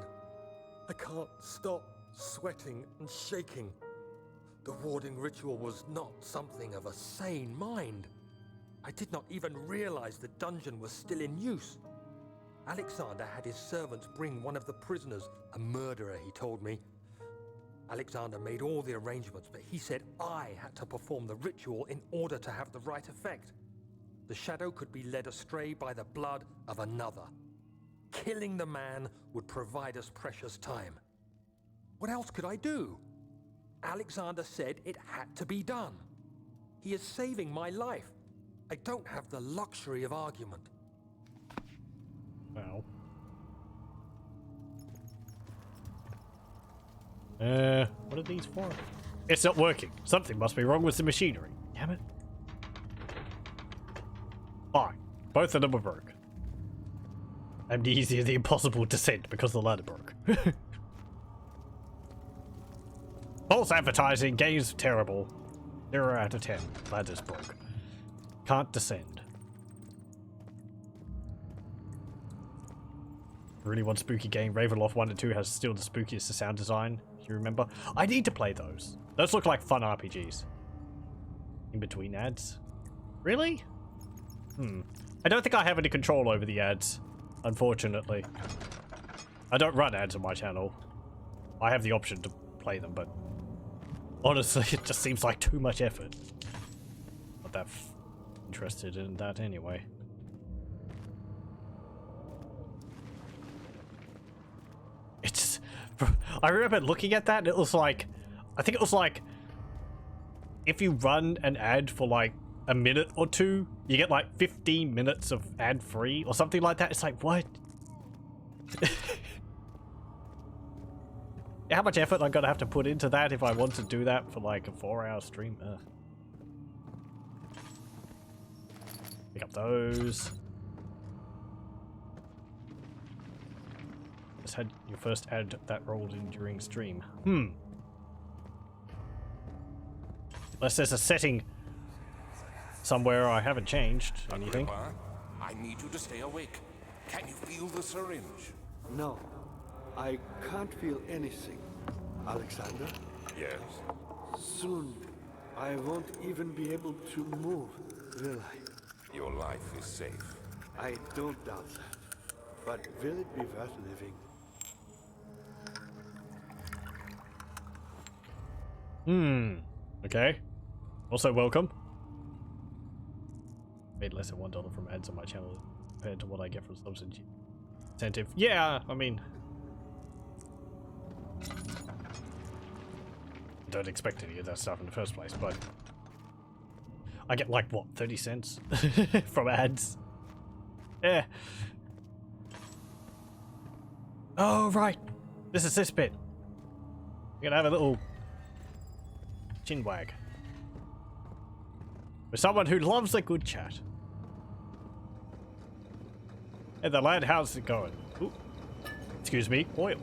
I can't stop sweating and shaking. The warding ritual was not something of a sane mind. I did not even realize the dungeon was still in use. Alexander had his servants bring one of the prisoners, a murderer, he told me. Alexander made all the arrangements, but he said I had to perform the ritual in order to have the right effect. The shadow could be led astray by the blood of another. Killing the man would provide us precious time. What else could I do? Alexander said it had to be done. He is saving my life. I don't have the luxury of argument. Wow. What are these for? It's not working. Something must be wrong with the machinery. Damn it. Fine. Both of them were broke. Amnesia, the impossible descent because the ladder broke. False advertising, game's terrible. 0 out of 10. Ladder's broke. Can't descend. Really one spooky game. Ravenloft 1 and 2 has still the spookiest sound design. If you remember. I need to play those. Those look like fun RPGs. In between ads. Really? I don't think I have any control over the ads. Unfortunately. I don't run ads on my channel. I have the option to play them, but honestly, it just seems like too much effort. Not that interested in that anyway. It's... I remember looking at that and it was like... I think it was like... If you run an ad for like a minute or two, you get like 15 minutes of ad-free or something like that. It's like, what? How much effort I'm gonna have to put into that if I want to do that for like a 4-hour stream? Pick up those. Just had your first ad that rolled in during stream. Unless there's a setting somewhere I haven't changed anything. Agrippa, I need you to stay awake. Can you feel the syringe? No, I can't feel anything. Alexander, Yes. soon I won't even be able to move, will I? Your life is safe. I don't doubt that. But will it be worth living? Okay. Also, welcome. Made less than $1 from ads on my channel compared to what I get from subs and incentive. Yeah, I mean... don't expect any of that stuff in the first place, but... I get like, what, 30 cents from ads? Yeah. Oh, right. This is this bit. We're gonna have a little... chin wag. For someone who loves a good chat. Hey, the lad, how's it going? Ooh. Excuse me, oil.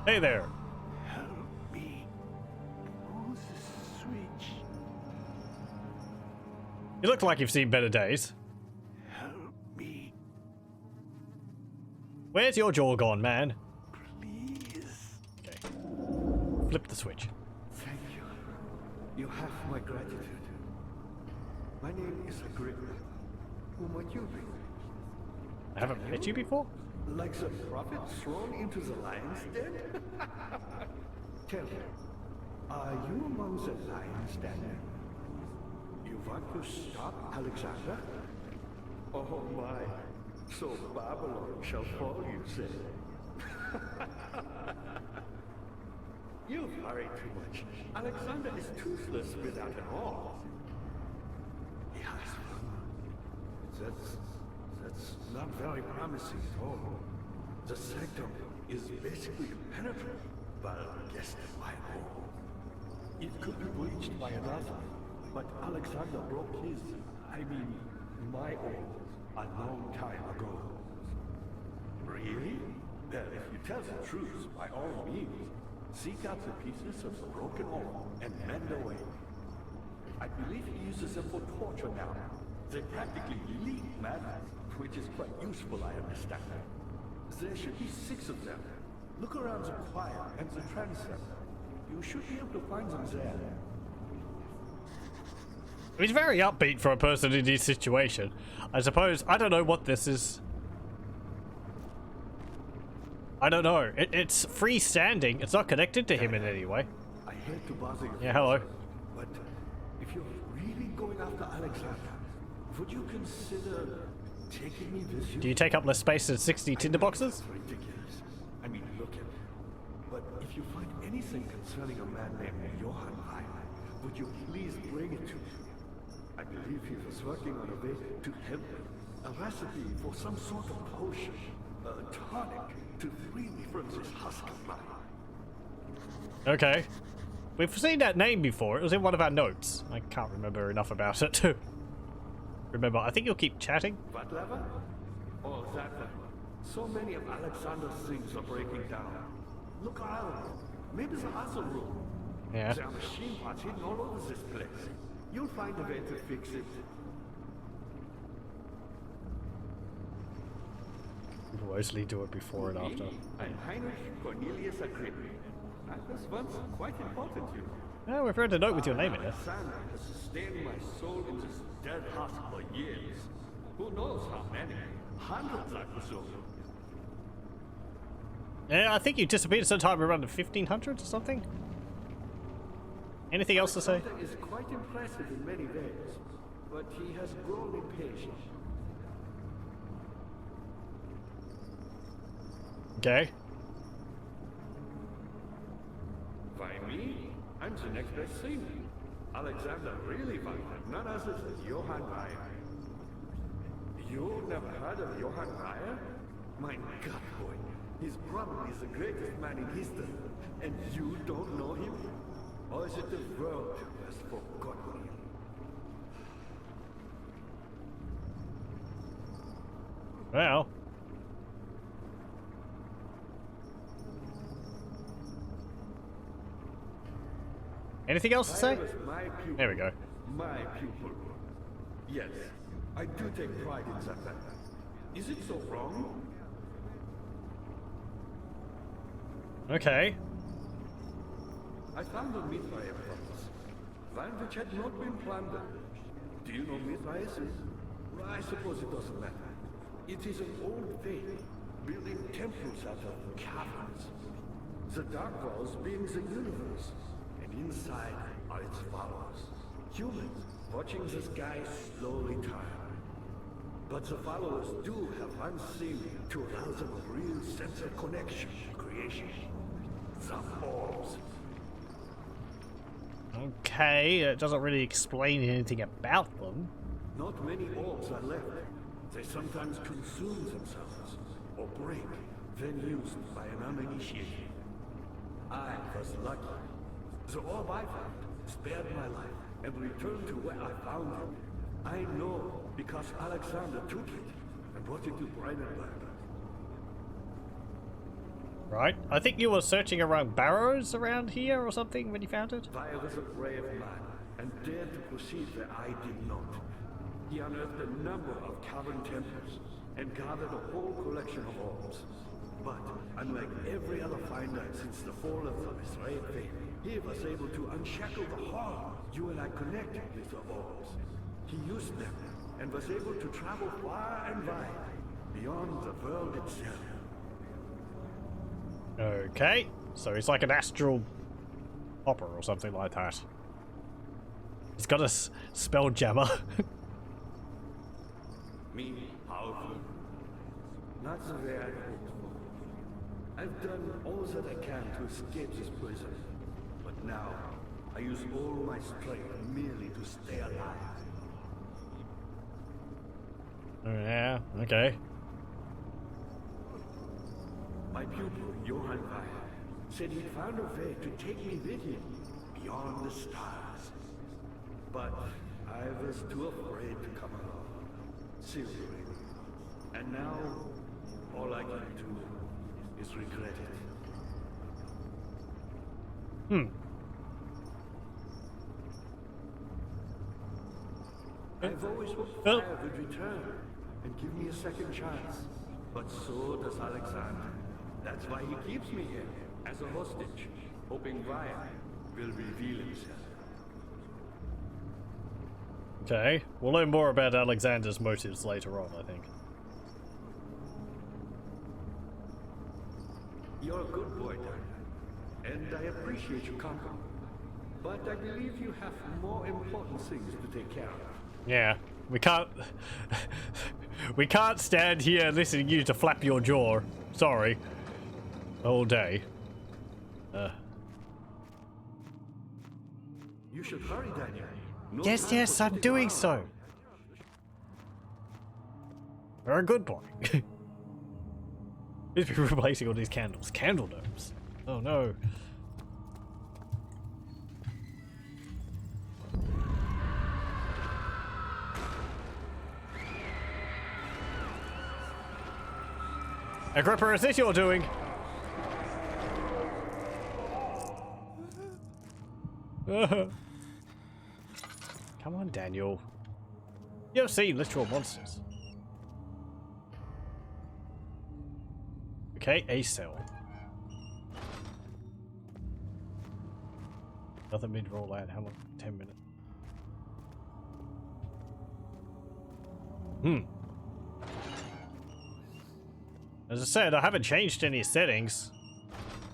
Hey there. Help me. Who's the switch? You look like you've seen better days. Help me, Where's your jaw gone, man? please. Okay. Flip the switch. Thank you. You have my gratitude. My name is Agrippa. Who might you be? I haven't met you before? Like the prophet thrown into the lion's den? Tell me, are you among the lions then? You want to stop Alexander? Oh my, so Babylon shall fall, you say? You worry too much. Alexander is toothless without an arm. Yes, that's not very promising at all. The sanctum is basically impenetrable, but guessed by all. It could be breached by another, but Alexander broke his, my own, a long time ago. Really? Well, if you tell the truth, by all means, seek out the pieces of the broken arm and mend away. I believe he uses them for torture now. They practically leak madness, which is quite useful, I understand. There should be 6 of them. Look around the choir and the transept. You should be able to find them there. He's very upbeat for a person in his situation. I suppose, I don't know what this is. I don't know. It's freestanding. It's not connected to him in any way. I hate to bother you. Yeah, hello. But if you're really going after Alexander, would you consider taking me with you? Do you take up less space than 60 tinderboxes? That's ridiculous. I mean, look at it. But if you find anything concerning a man named Johann Rein, would you please bring it to me? I believe he was working on a way to help me. A recipe for some sort of potion, a tonic, to free me from this husk of mine. Okay. We've seen that name before. It was in one of our notes. I can't remember enough about it to remember. I think you'll keep chatting. What lever? Oh, that lever. So many of Alexander's things are breaking down. Look around. Maybe the other room. Yeah. There are machine parts hidden all over this place. You'll find a way to fix it. We'll mostly do it before and after. I'm Heinrich Cornelius Agrippa. I was once quite important, you know. Yeah, we've read a note with your name in it. Alexander has sustained my soul in this dead husk for years. Who knows how many? Hundreds, I presume. Yeah, I think you disappeared sometime around the 1500s or something. Anything else to say? Alexander is quite impressive in many ways, but he has grown impatient. Okay. By me? I'm the next best thing. Alexander really wanted none other than Johann Rein. You never heard of Johann Rein? My God, boy. He's probably the greatest man in history. And you don't know him? Or is it the world who has forgotten him? Well. Anything else to say? There we go. My pupil. Yes, I do take pride in that fact. Is it so wrong? Okay. I found a Mithraeus province, one which had not been plundered. Do you know Mithraeus? I suppose it doesn't matter. It is an old faith, building temples out of caverns. The dark walls being the universe, and inside are its followers. Humans, watching the sky slowly turn. But the followers do have one thing to allow them a real sense of connection to creation. The orbs. Okay, it doesn't really explain anything about them. Not many orbs are left. They sometimes consume themselves, or break, then used by an uninitiated. I was lucky. The orb I found spared my life and returned to where I found it. I know because Alexander took it and brought it to Brandenburg. Right. I think you were searching around barrows around here or something when you found it. I was a brave man and dared to proceed where I did not. He unearthed a number of cavern temples and gathered a whole collection of orbs. But unlike every other finder since the fall of the Mithraean faith, he was able to unshackle the horror you and I connected with the orbs. He used them and was able to travel far and wide, beyond the world itself. Okay, so he's like an astral hopper or something like that. He's got a spell jammer. Me, powerful. Not the way I hoped for. I've done all that I can to escape this prison. But now, I use all my strength merely to stay alive. Yeah, okay. My pupil, Johann Weyer, said he'd found a way to take me with him beyond the stars. But I was too afraid to come along. Seriously. And now, all I can do is regret it. I've always hoped Fire would return and give me a second chance. But so does Alexander. That's why he keeps me here, as a hostage, hoping Vaya will reveal himself. Okay, we'll learn more about Alexander's motives later on, I think. You're a good boy, Daniel, and I appreciate your company. But I believe you have more important things to take care of. Yeah, we can't... we can't stand here listening to you to flap your jaw. Sorry. The whole day. You should hurry, Daniel. No Yes, time yes, for I'm sitting doing around. so. You're a good boy. He's been replacing all these candles. Candle gnomes. Oh no. Agrippa, is this you're doing? Come on, Daniel. You've seen literal monsters. Okay, a cell. Another mid-roll ad. How long? 10 minutes. As I said, I haven't changed any settings.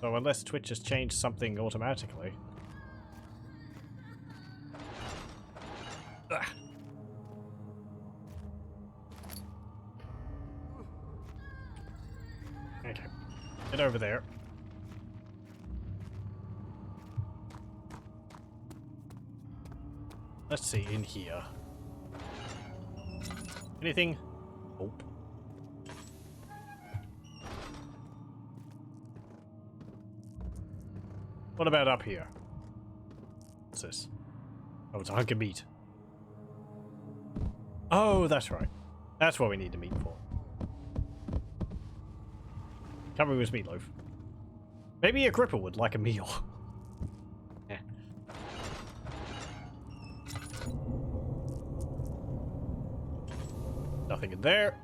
So unless Twitch has changed something automatically. Ugh. Okay. Get over there. Let's see, in here. Anything? Nope. What about up here? What's this? Oh, it's a hunk of meat. Oh, that's right. That's what we need the meat for. Cover with meatloaf. Maybe Agrippa would like a meal. Eh. Nothing in there.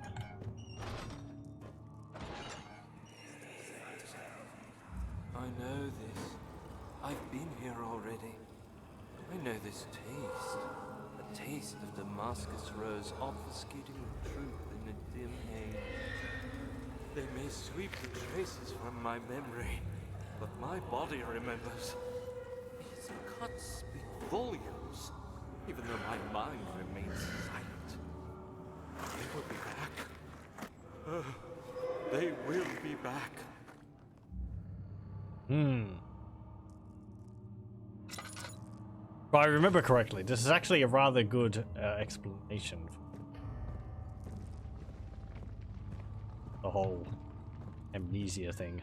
I know this. I've been here already. I know this taste. A taste of Damascus rose obfuscating the truth in a dim haze. They may sweep the traces from my memory, but my body remembers. These cuts speak volumes, even though my mind remains silent. They will be back. They will be back. If I remember correctly, this is actually a rather good explanation for the whole amnesia thing.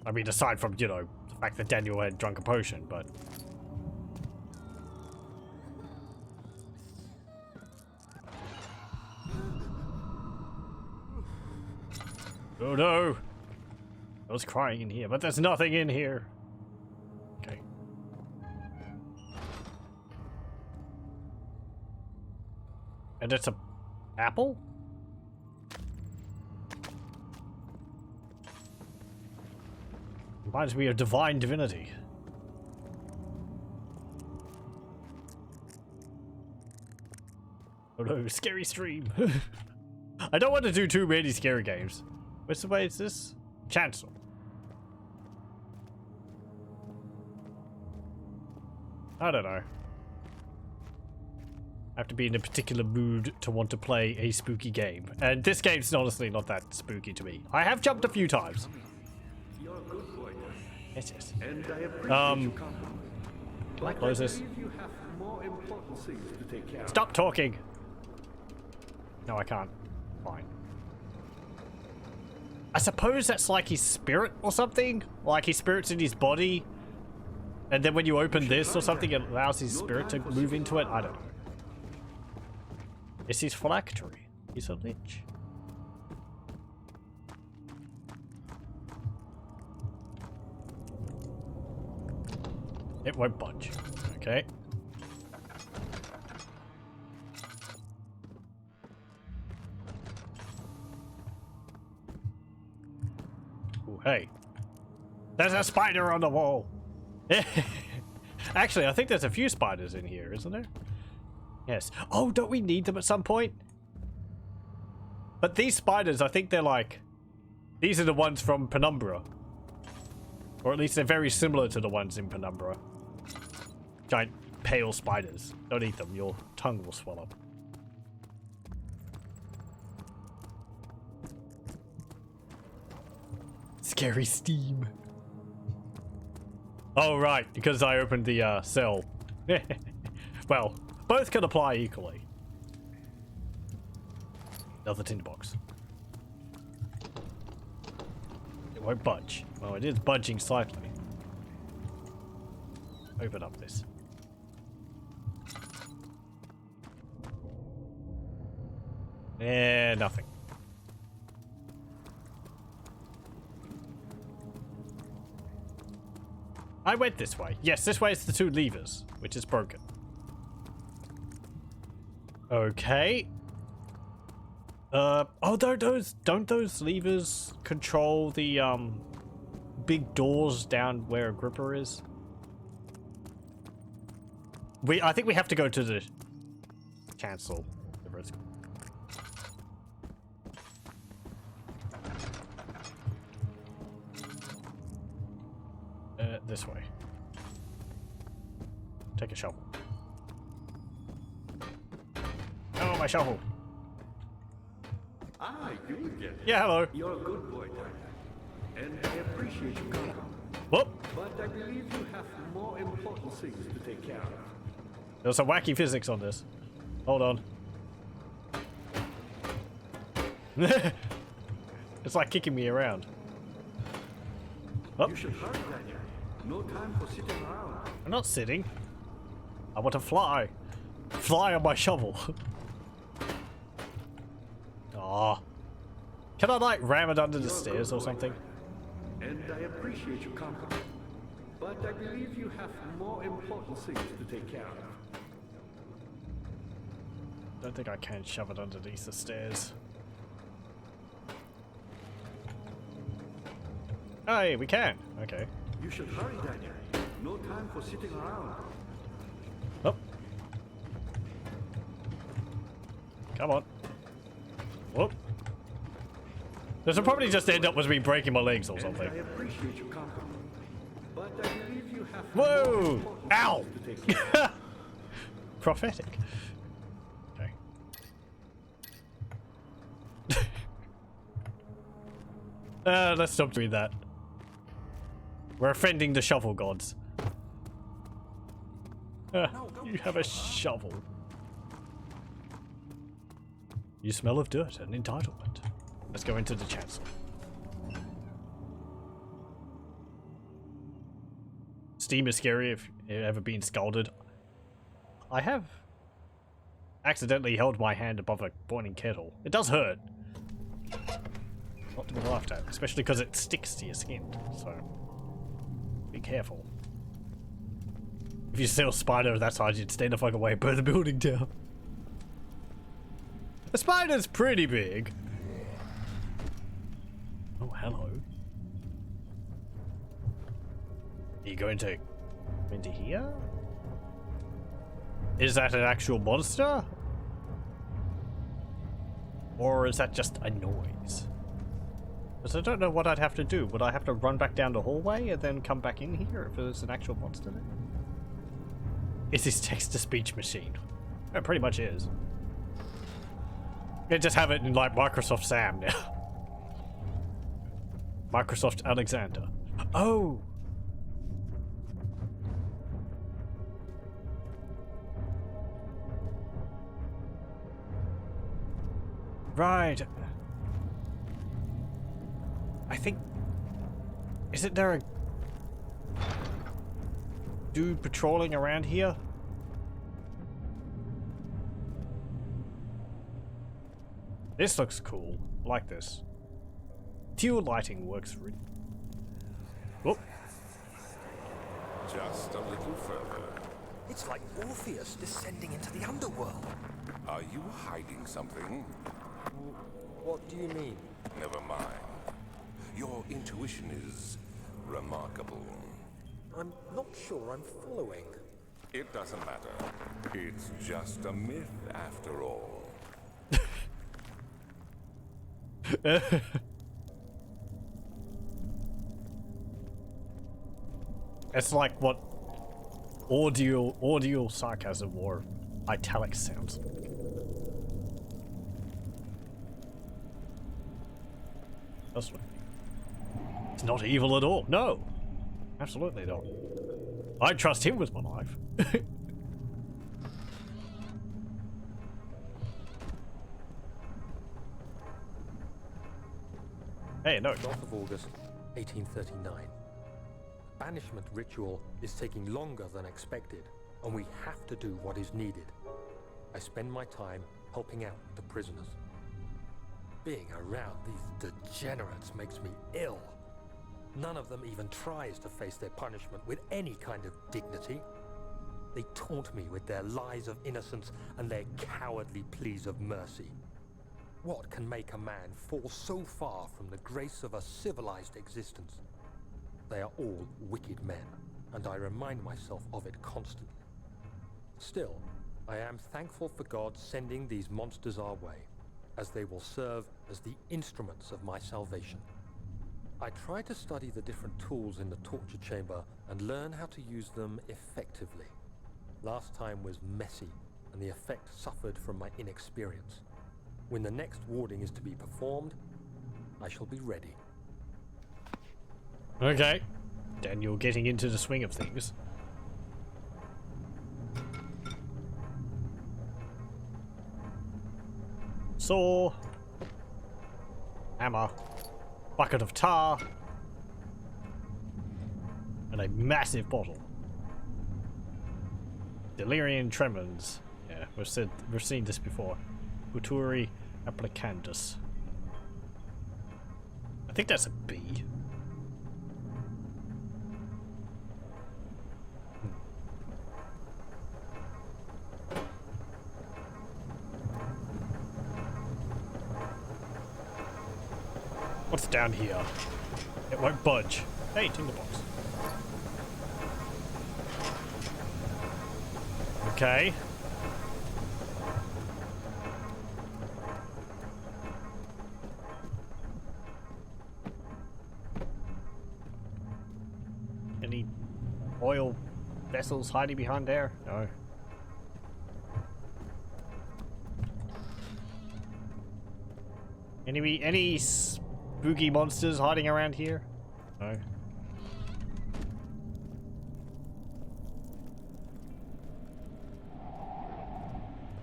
I mean, aside from, you know, the fact that Daniel had drunk a potion, but... Oh no! I was crying in here, but there's nothing in here. Okay. And it's a apple? Reminds me of divine divinity. Oh no, scary stream. I don't want to do too many scary games. Which way is this? Chancel. I don't know. I have to be in a particular mood to want to play a spooky game. And this game's honestly not that spooky to me. I have jumped a few times. You're a good boy, Yes, yes. and I appreciate your compliment. But close I this. believe you have more important things to take care of. Stop talking! No, I can't. Fine. I suppose that's like his spirit or something? Like his spirit's in his body. And then when you open this or something, it allows his spirit to move into it? I don't know. It's his phylactery. He's a lich. It won't budge. Okay. Ooh, hey. There's a spider on the wall. Actually, I think there's a few spiders in here, isn't there? Yes. Oh, don't we need them at some point? But these spiders, I think they're like... These are the ones from Penumbra. Or at least they're very similar to the ones in Penumbra. Giant pale spiders. Don't eat them, your tongue will swell up. Scary steam. Oh, right, because I opened the cell. Well, both can apply equally. Another tinderbox. It won't budge. Well, it is budging slightly. Open up this. Nothing. I went this way. Yes, this way is the two levers, which is broken. Okay. Oh, don't those levers control the big doors down where Agrippa is? I think we have to go to the chancel. This way. Take a shovel. Oh, my shovel. Ah, you again. Yeah, hello. You're a good boy, Tyler, and I appreciate your compliment. Whoop. But I believe you have more important things to take care of. There's some wacky physics on this. Hold on. It's like kicking me around. Oh. You should hurry, Daniel. No time for sitting around. I'm not sitting. I want to fly. Fly on my shovel. Aw. Can I like ram it under the stairs or something? And I appreciate your compliment. But I believe you have more important things to take care of. Don't think I can shove it underneath the stairs. Hey, we can. Okay. You should hurry, Daniel. No time for sitting around. Oh. Come on. Whoop. This will probably just end up with me breaking my legs or something. I appreciate your compliment. But I believe you have Whoa! more important Ow! things to take care of. Prophetic. Okay. Let's stop doing that. We're offending the shovel gods. You have a shovel. You smell of dirt and entitlement. Let's go into the chancel. Steam is scary if you've ever been scalded. I have accidentally held my hand above a boiling kettle. It does hurt. Not to be laughed at, especially because it sticks to your skin, so be careful. If you saw a spider of that size, you'd stay the fuck away and burn the building down. The spider's pretty big. Oh, hello. Are you going to into here? Is that an actual monster? Or is that just a noise? Because I don't know what I'd have to do. Would I have to run back down the hallway and then come back in here if there's an actual monster there? Is this text-to-speech machine? It pretty much is. They just have it in like Microsoft Sam now. Microsoft Alexander. Oh! Right. I think... Isn't there a dude patrolling around here? This looks cool. I like this. Fuel lighting works really... Whoop. Just a little further. It's like Orpheus descending into the underworld. Are you hiding something? What do you mean? Never mind. Your intuition is remarkable. I'm not sure I'm following. It doesn't matter. It's just a myth after all. It's like what audio sarcasm or italic sounds. That's what. It's not evil at all. No, absolutely not. I trust him with my life. Hey, no. 12th of August, 1839. Banishment ritual is taking longer than expected, and we have to do what is needed. I spend my time helping out the prisoners. Being around these degenerates makes me ill. None of them even tries to face their punishment with any kind of dignity. They taunt me with their lies of innocence and their cowardly pleas of mercy. What can make a man fall so far from the grace of a civilized existence? They are all wicked men, and I remind myself of it constantly. Still, I am thankful for God sending these monsters our way, as they will serve as the instruments of my salvation. I try to study the different tools in the torture chamber and learn how to use them effectively. Last time was messy, and the effect suffered from my inexperience. When the next warding is to be performed, I shall be ready. Okay. Daniel getting into the swing of things. Saw. Hammer. Bucket of tar. And a massive bottle. Delirium tremens. Yeah, we've seen this before. Uturi applicandus. I think that's a bee. What's down here? It won't budge. Hey, tinderbox. Okay. Any oil vessels hiding behind there? No. Any spooky monsters hiding around here? No.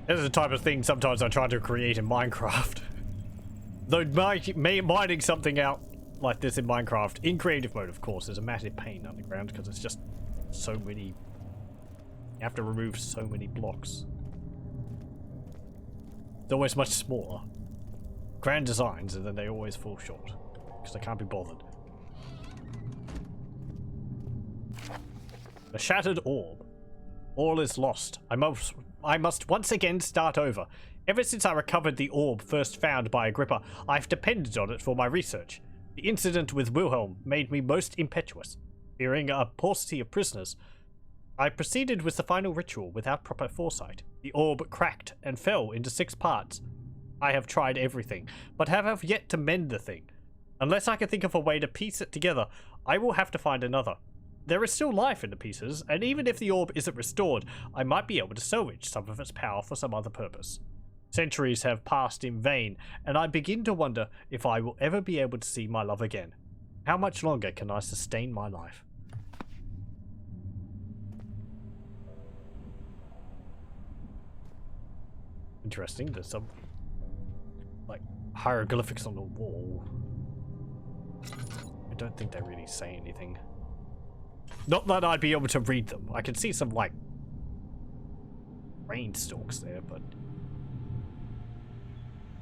This is the type of thing sometimes I try to create in Minecraft. Though mining something out like this in Minecraft, in creative mode of course, is a massive pain underground because it's just so many... You have to remove so many blocks. It's always much smaller. Grand designs, and then they always fall short because I can't be bothered. A shattered orb. All is lost. I must once again start over. Ever since I recovered the orb first found by Agrippa, I've depended on it for my research. The incident with Wilhelm made me most impetuous. Fearing a paucity of prisoners, I proceeded with the final ritual without proper foresight. The orb cracked and fell into 6 parts. I have tried everything, but have yet to mend the thing. Unless I can think of a way to piece it together, I will have to find another. There is still life in the pieces, and even if the orb isn't restored, I might be able to salvage some of its power for some other purpose. Centuries have passed in vain, and I begin to wonder if I will ever be able to see my love again. How much longer can I sustain my life? Interesting, there's some, like, hieroglyphics on the wall. I don't think they really say anything. Not that I'd be able to read them. I can see some, like, rain stalks there, but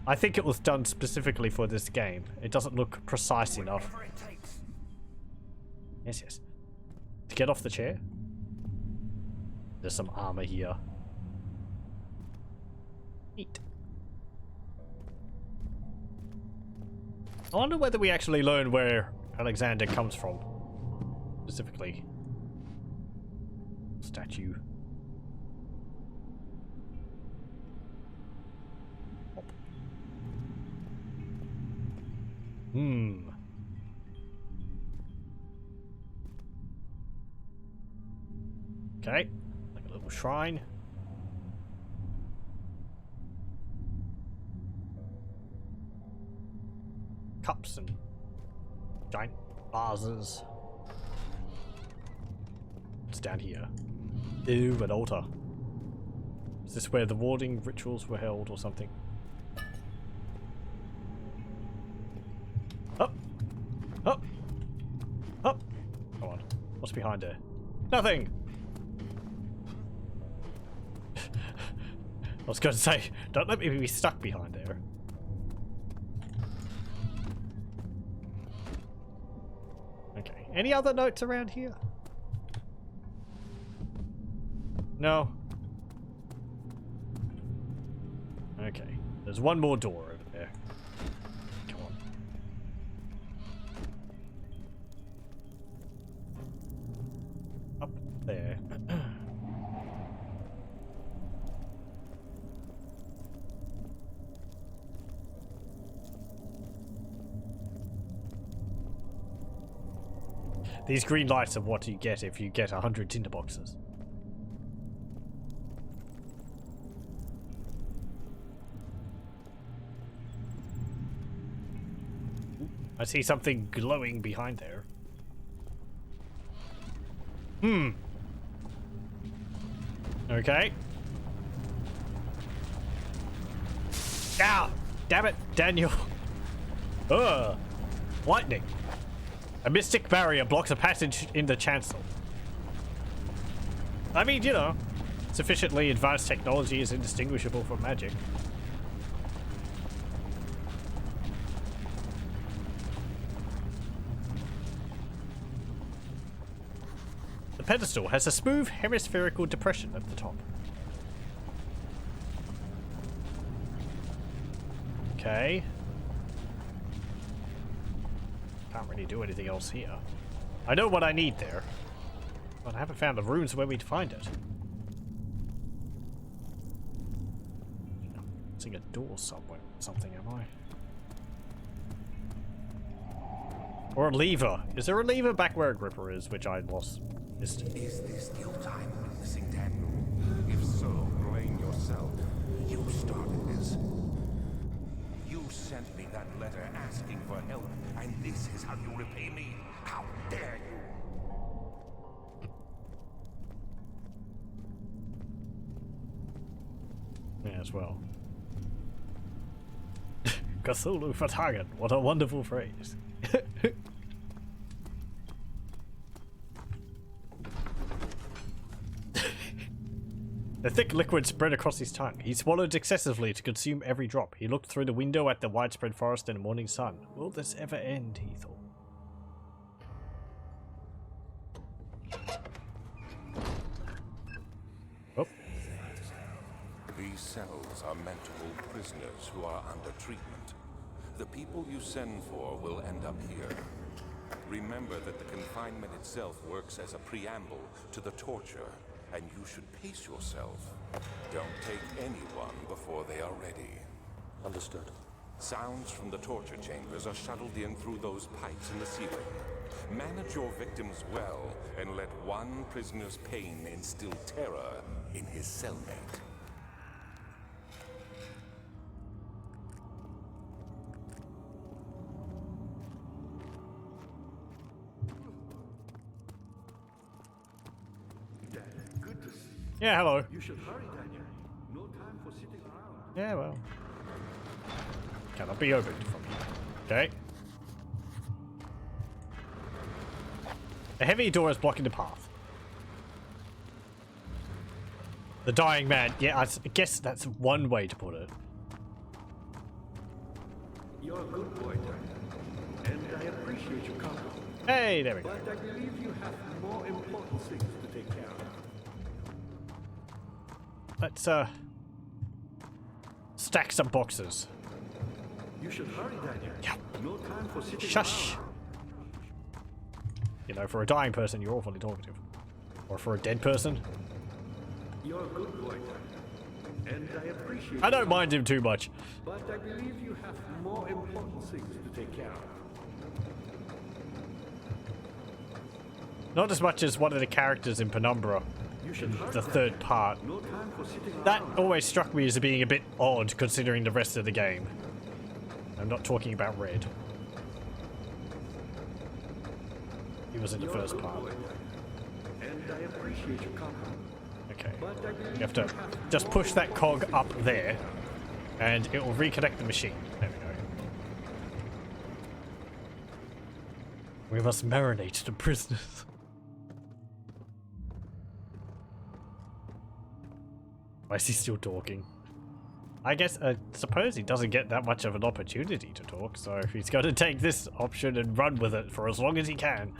I think it was done specifically for this game. It doesn't look precise enough. Yes, yes. To get off the chair? There's some armor here. Neat. I wonder whether we actually learn where Alexander comes from. Specifically. Statue. Okay. Like a little shrine. Cups and giant vases. What's down here? Ew, an altar. Is this where the warding rituals were held or something? Up! Up! Up! Come on. What's behind there? Nothing! I was going to say, don't let me be stuck behind there. Okay. Any other notes around here? No. Okay. There's one more door over there. Come on. Up there. These green lights are what you get if you get 100 tinderboxes. I see something glowing behind there. Okay. Ah! Damn it, Daniel. Ugh. Lightning. A mystic barrier blocks a passage in the chancel. I mean, you know, sufficiently advanced technology is indistinguishable from magic. The pedestal has a smooth hemispherical depression at the top. Okay. Can't really do anything else here. I know what I need there, but I haven't found the rooms where we'd find it. I'm seeing a door somewhere. Something, am I? Or a lever. Is there a lever back where a gripper is, which I lost? Missed. Is this your time witnessing, Daniel? If so, blame yourself. You started this. You sent me that letter asking for help, and this is how you repay me? How dare you? Yeah, as well. Cthulhu for target. What a wonderful phrase. The thick liquid spread across his tongue. He swallowed excessively to consume every drop. He looked through the window at the widespread forest and the morning sun. Will this ever end, he thought. Oh. These cells are meant to hold prisoners who are under treatment. The people you send for will end up here. Remember that the confinement itself works as a preamble to the torture, and you should pace yourself. Don't take anyone before they are ready. Understood. Sounds from the torture chambers are shuttled in through those pipes in the ceiling. Manage your victims well, and let one prisoner's pain instill terror in his cellmate. Good to see you. Yeah, hello. You should hurry, Daniel. No time for sitting around. Yeah, well. Cannot be opened from here. Okay. A heavy door is blocking the path. The dying man. Yeah, I guess that's one way to put it. You're a good boy, Daniel. And I appreciate your company. Hey, there we go. But I believe you have more important things to take care of. Let's, stack some boxes. You should hurry, Daniel. Yeah. No time for sitting Shush! around. You know, for a dying person, you're awfully talkative. Or for a dead person. You're a good boy, Daniel. And I appreciate I don't mind him too much. But I believe you have more important things to take care of. Not as much as one of the characters in Penumbra You should in hurry, the Daniel. third part. No time for sitting That around. always struck me as being a bit odd considering the rest of the game. I'm not talking about Red. He was in the You're a first good part. boy, Daniel. And I appreciate your company. Okay. But I believe You have to just push that cog up there, and it will reconnect the machine. There we go. We must marinate the prisoners. Why is he still talking? I guess, I suppose he doesn't get that much of an opportunity to talk, so he's got to take this option and run with it for as long as he can.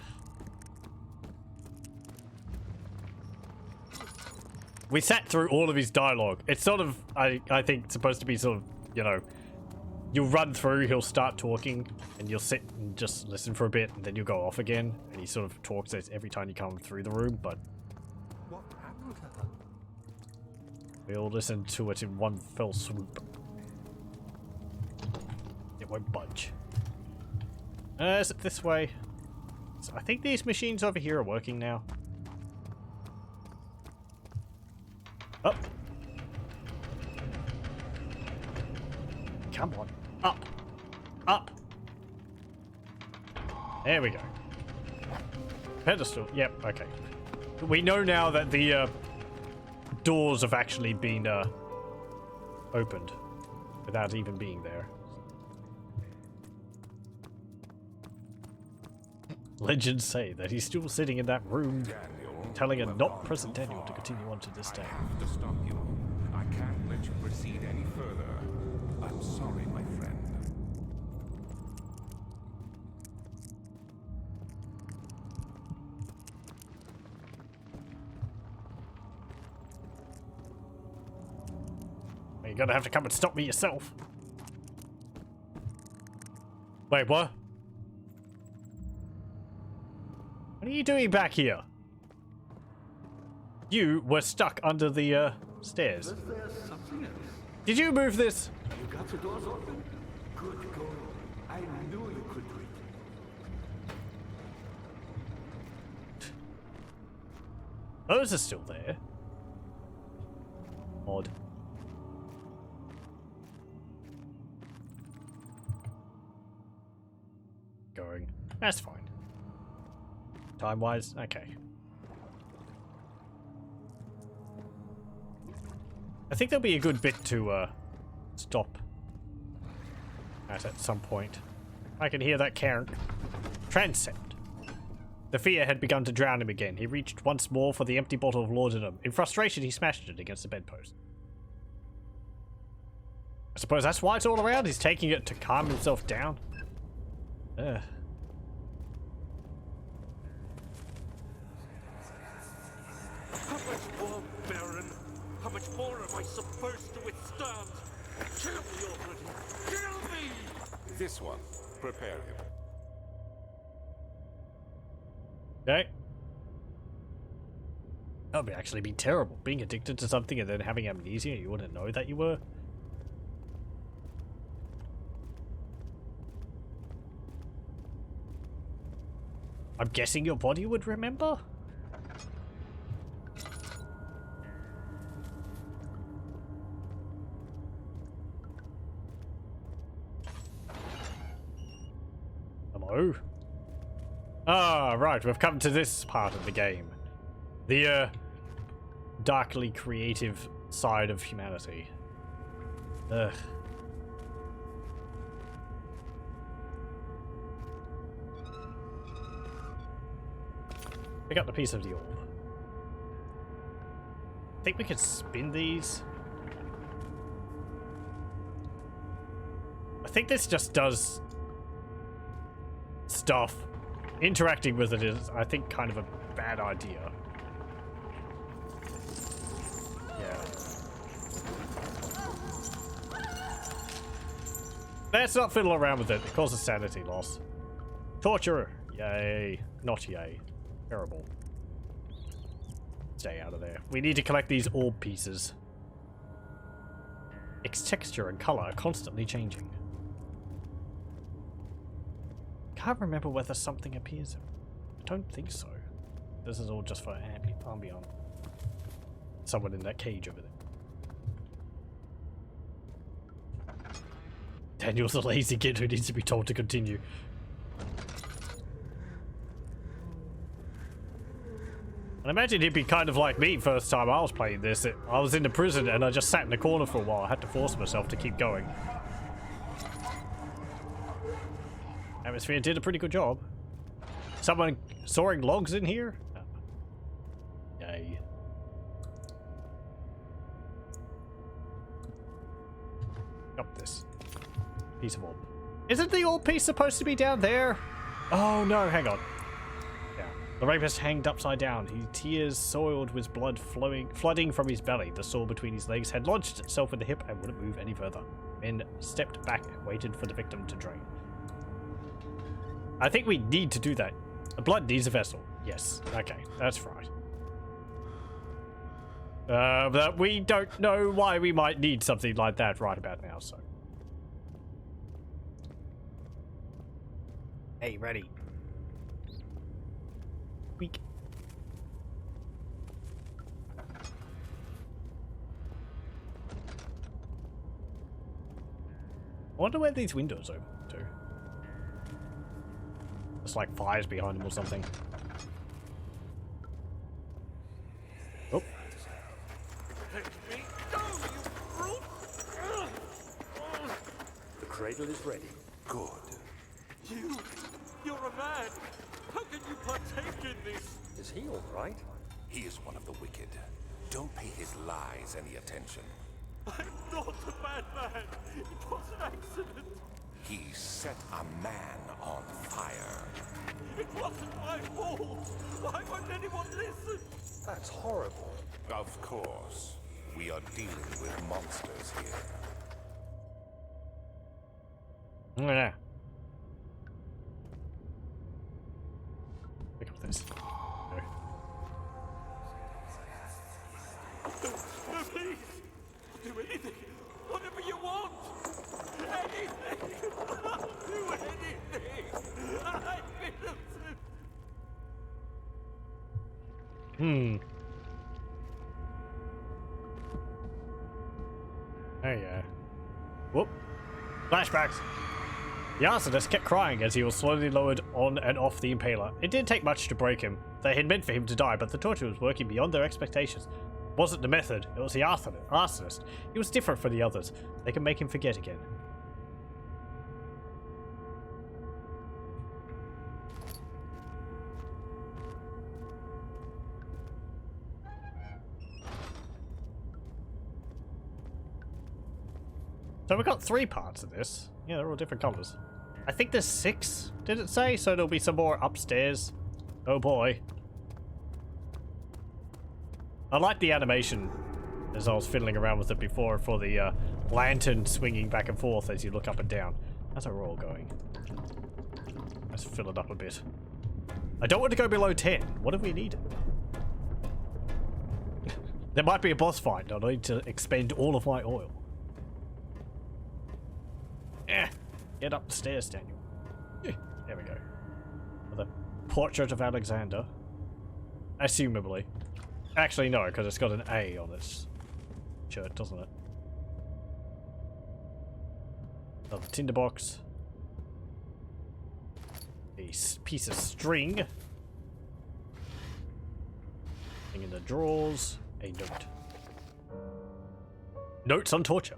We sat through all of his dialogue. It's sort of, I think, supposed to be sort of, you know, you'll run through, he'll start talking, and you'll sit and just listen for a bit, and then you'll go off again, and he sort of talks every time you come through the room, but What happened to her? we'll listen to it in one fell swoop. It won't budge. Is it this way? So I think these machines over here are working now. Up. Come on. Up. Up. There we go. Pedestal. Yep, okay. We know now that the doors have actually been opened without even being there. Legends say that he's still sitting in that room, Daniel, telling a you have not gone present too Daniel to far. continue on to this day. I have to stop you. I can't let you proceed any further. I'm sorry, my friend. You're gonna have to come and stop me yourself. Wait, what? What are you doing back here? You were stuck under the stairs. Is there something else? Did you move this? You got the doors open? Good going. I knew you could do it. Those are still there. Odd. Going. That's fine. Time-wise, okay. I think there'll be a good bit to stop at some point. I can hear that Karen. Transept. The fear had begun to drown him again. He reached once more for the empty bottle of laudanum. In frustration, he smashed it against the bedpost. I suppose that's why it's all around. He's taking it to calm himself down. Ugh. How much more, Baron? How much more am I supposed to withstand? Kill me already! Kill me! This one. Prepare him. Okay. That would actually be terrible. Being addicted to something and then having amnesia, you wouldn't know that you were. I'm guessing your body would remember? Hello? Ah, right, we've come to this part of the game. The, darkly creative side of humanity. Ugh. Pick up the piece of the orb. I think we could spin these. I think this just does stuff. Interacting with it is, I think, kind of a bad idea. Yeah. Let's not fiddle around with it. It causes sanity loss. Torture. Yay. Not yay. Terrible. Stay out of there. We need to collect these orb pieces. Its texture and color are constantly changing. Can't remember whether something appears. I don't think so. This is all just for ambient. Someone in that cage over there. Daniel's a lazy kid who needs to be told to continue. I imagine he'd be kind of like me first time I was playing this. I was in the prison and I just sat in the corner for a while. I had to force myself to keep going. Atmosphere did a pretty good job. Someone sawing logs in here? Oh. Yay. Up this piece of orb. Isn't the orb piece supposed to be down there? Oh no, hang on. The rapist hanged upside down, his tears soiled with blood flooding from his belly. The saw between his legs had lodged itself in the hip and wouldn't move any further. Men stepped back and waited for the victim to drain. I think we need to do that. The blood needs a vessel. Yes, okay, that's right. But we don't know why we might need something like that right about now, so. Hey, ready. Weak. I wonder where these windows open to. There's like fires behind them or something. Oh. The cradle is ready. Good. You're a man! How can you partake in this? Is he all right? He is one of the wicked. Don't pay his lies any attention. I'm not a bad man. It was an accident. He set a man on fire. It wasn't my fault. Why won't anyone listen? That's horrible. Of course. We are dealing with monsters here. Yeah. Pick up this. Okay. No, please. Do anything. Whatever you want. Anything. I'll do anything. I'm innocent. Oh yeah. Whoop. Flashbacks. The arsonist kept crying as he was slowly lowered on and off the impaler. It didn't take much to break him. They had meant for him to die, but the torture was working beyond their expectations. It wasn't the method, it was the arsonist. He was different from the others. They can make him forget again. So we got 3 parts of this. Yeah, they're all different colors. I think there's 6, did it say? So there'll be some more upstairs. Oh boy. I like the animation as I was fiddling around with it before for the lantern swinging back and forth as you look up and down. How's our roll going? Let's fill it up a bit. I don't want to go below 10. What have we needed? There might be a boss fight. I need to expend all of my oil. Get up the stairs, Daniel. There we go. Portrait of Alexander. Assumably. Actually, no, because it's got an A on its shirt, doesn't it? Another tinderbox. A piece of string. Thing in the drawers. A note. Notes on torture.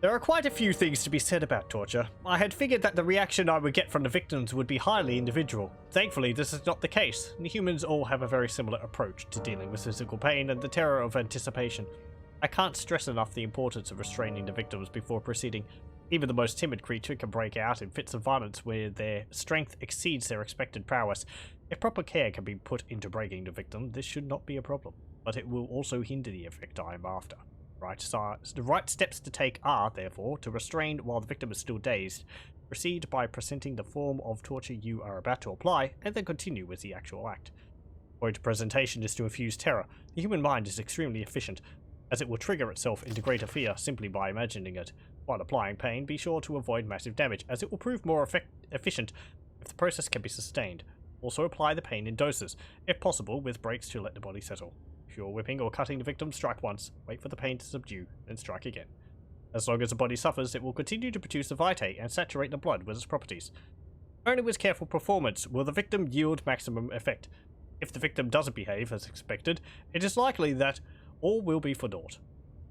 There are quite a few things to be said about torture. I had figured that the reaction I would get from the victims would be highly individual. Thankfully, this is not the case. The humans all have a very similar approach to dealing with physical pain and the terror of anticipation. I can't stress enough the importance of restraining the victims before proceeding. Even the most timid creature can break out in fits of violence where their strength exceeds their expected prowess. If proper care can be put into breaking the victim, this should not be a problem, but it will also hinder the effect I am after. The right steps to take are, therefore, to restrain while the victim is still dazed. Proceed by presenting the form of torture you are about to apply, and then continue with the actual act. The point of presentation is to infuse terror. The human mind is extremely efficient, as it will trigger itself into greater fear simply by imagining it. While applying pain, be sure to avoid massive damage, as it will prove more efficient if the process can be sustained. Also apply the pain in doses, if possible with breaks to let the body settle. If you're whipping or cutting the victim, strike once, wait for the pain to subdue, then strike again. As long as the body suffers, it will continue to produce the vitae and saturate the blood with its properties. Only with careful performance will the victim yield maximum effect. If the victim doesn't behave as expected, it is likely that all will be for naught.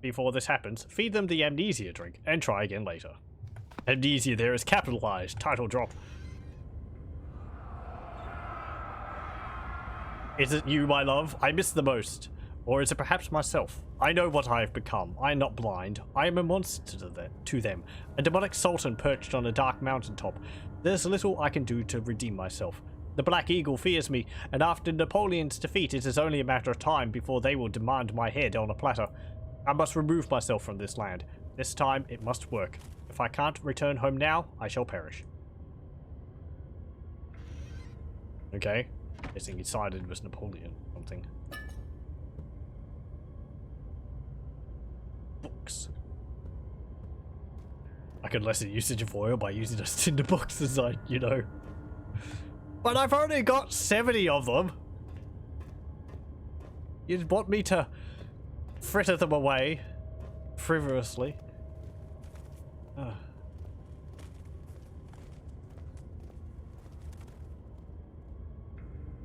Before this happens, feed them the Amnesia drink, and try again later. Amnesia there is capitalized, title drop. Is it you, my love, I miss the most? Or is it perhaps myself? I know what I have become. I am not blind. I am a monster to them. A demonic sultan perched on a dark mountaintop. There's little I can do to redeem myself. The Black Eagle fears me, and after Napoleon's defeat it is only a matter of time before they will demand my head on a platter. I must remove myself from this land. This time it must work. If I can't return home now, I shall perish. Okay. Guessing he sided with Napoleon or something. Books. I could lessen usage of oil by using those tinder boxes, you know. But I've only got 70 of them. You'd want me to fritter them away frivolously.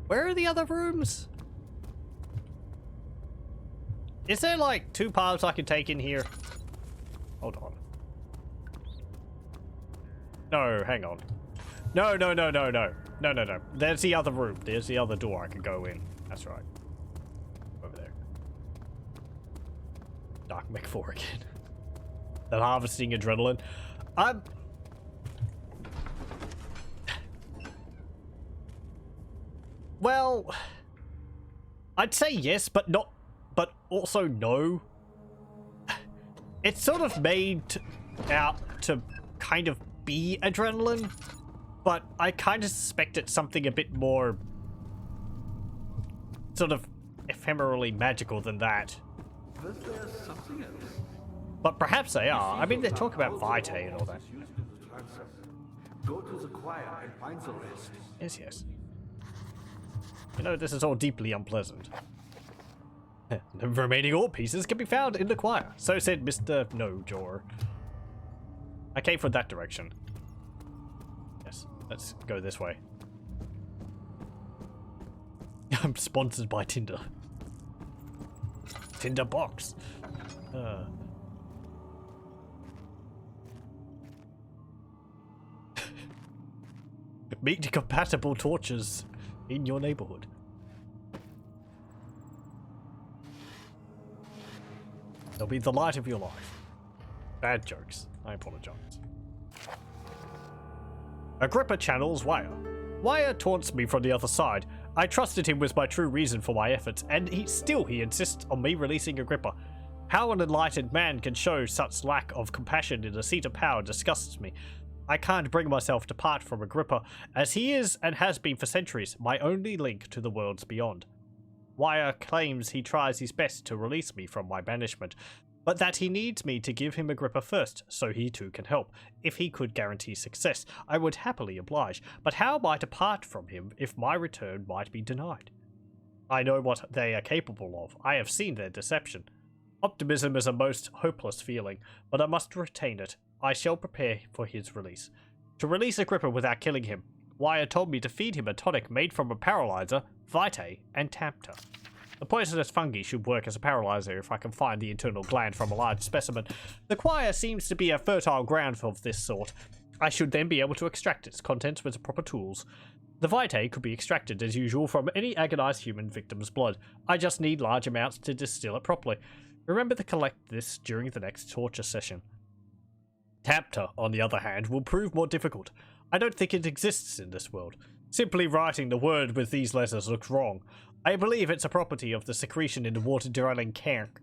Where are the other rooms? Is there like 2 paths I can take in here? Hold on. No, hang on. No. No. There's the other room. There's the other door I can go in. That's right. Over there. Dark Mech 4 again. That harvesting adrenaline. Well, I'd say yes, but also no. It's sort of made out to kind of be adrenaline, but I kind of suspect it's something a bit more sort of ephemerally magical than that. But there's something else. But perhaps they are. I mean, they talk about vitae and all that. Go to the choir and find the rest. Yes. You know, this is all deeply unpleasant. The remaining ore pieces can be found in the choir. So said Mr. No-Jor. I came from that direction. Yes, let's go this way. I'm sponsored by Tinder. Tinder box. Meet compatible tortures in your neighborhood. They'll be the light of your life. Bad jokes. I apologize. Agrippa channels Wire. Wire taunts me from the other side. I trusted him with my true reason for my efforts, and he insists on me releasing Agrippa. How an enlightened man can show such lack of compassion in a seat of power disgusts me. I can't bring myself to part from Agrippa, as he is, and has been for centuries, my only link to the worlds beyond. Wire claims he tries his best to release me from my banishment, but that he needs me to give him Agrippa first, so he too can help. If he could guarantee success, I would happily oblige, but how am I to part from him if my return might be denied? I know what they are capable of. I have seen their deception. Optimism is a most hopeless feeling, but I must retain it. I shall prepare for his release. To release Agrippa without killing him, Wire told me to feed him a tonic made from a paralyzer, vitae, and tampter. The poisonous fungi should work as a paralyzer if I can find the internal gland from a large specimen. The choir seems to be a fertile ground of this sort. I should then be able to extract its contents with the proper tools. The vitae could be extracted as usual from any agonized human victim's blood. I just need large amounts to distill it properly. Remember to collect this during the next torture session. Tampter, on the other hand, will prove more difficult. I don't think it exists in this world. Simply writing the word with these letters looks wrong. I believe it's a property of the secretion in the water-dwelling cark.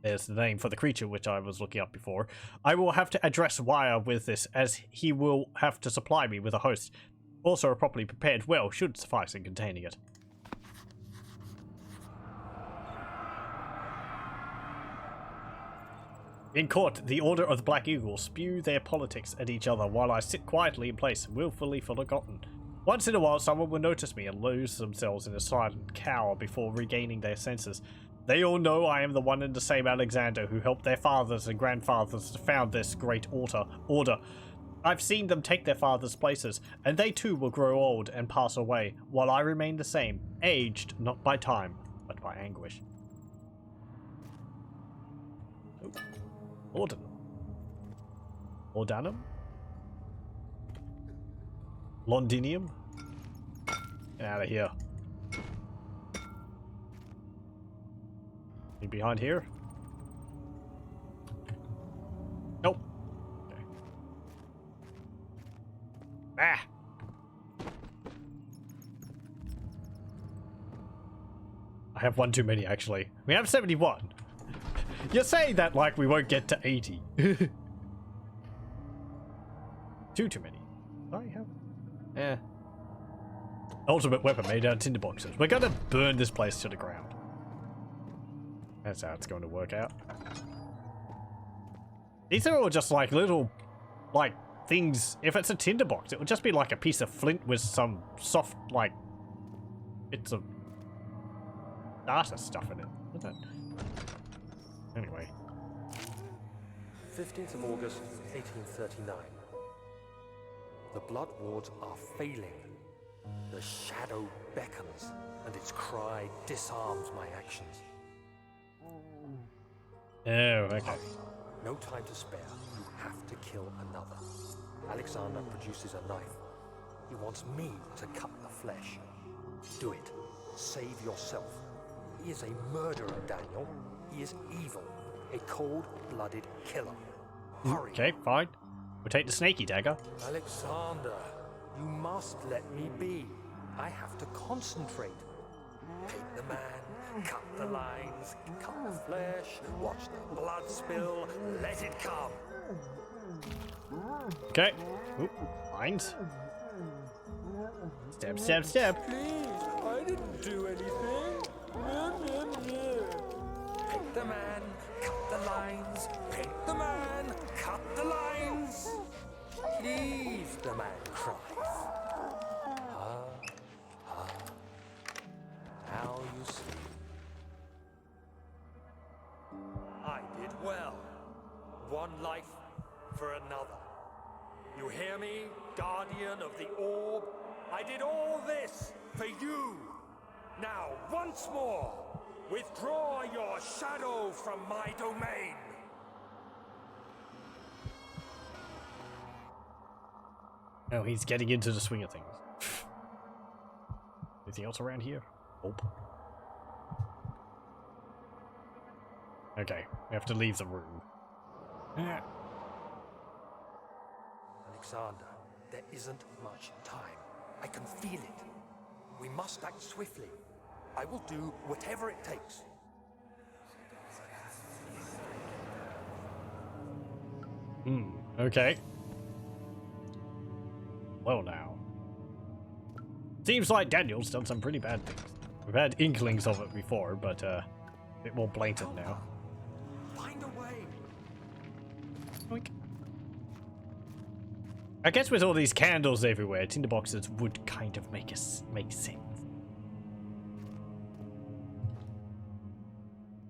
There's the name for the creature which I was looking up before. I will have to address Wire with this, as he will have to supply me with a host. Also, a properly prepared well should suffice in containing it. In court, the Order of the Black Eagle spew their politics at each other while I sit quietly in place, willfully forgotten. Once in a while, someone will notice me and lose themselves in a silent cower before regaining their senses. They all know I am the one and the same Alexander who helped their fathers and grandfathers to found this great order. I've seen them take their fathers' places, and they too will grow old and pass away, while I remain the same, aged not by time, but by anguish. Oh. Laudanum. Laudanum? Londinium? Get out of here. You behind here? Nope. Okay. Ah! I have one too many, actually. We have 71. You're saying that like we won't get to 80. Too many. I have... Eh. Ultimate weapon made out of tinderboxes. We're gonna burn this place to the ground. That's how it's going to work out. These are all just like little, like, things. If it's a tinderbox, it would just be like a piece of flint with some soft, like, bits of data stuff in it. What's that? Anyway. 15th of August, 1839. The blood wards are failing. The shadow beckons, and its cry disarms my actions. Oh, okay. No time to spare. You have to kill another. Alexander produces a knife. He wants me to cut the flesh. Do it. Save yourself. He is a murderer, Daniel. He is evil. A cold-blooded killer. Hurry. Okay, fine. We'll take the snaky dagger. Alexander, you must let me be. I have to concentrate. Take the man, cut the lines, cut the flesh, watch the blood spill, let it come. Okay. Oop, lines. Stab, stab, stab. Please, I didn't do anything. Take the man, cut the lines. Paint the man, cut the lines. Please, the man cries. Now you see. I did well. One life for another. You hear me, guardian of the orb? I did all this for you. Now, once more, withdraw your shadow from my domain. Oh, he's getting into the swing of things. Anything else around here? Nope. Okay, we have to leave the room. Alexander, there isn't much time. I can feel it. We must act swiftly. I will do whatever it takes. Okay. Well now. Seems like Daniel's done some pretty bad things. We've had inklings of it before, but a bit more blatant now. Find a Oink. I guess with all these candles everywhere, tinderboxes would kind of make sense.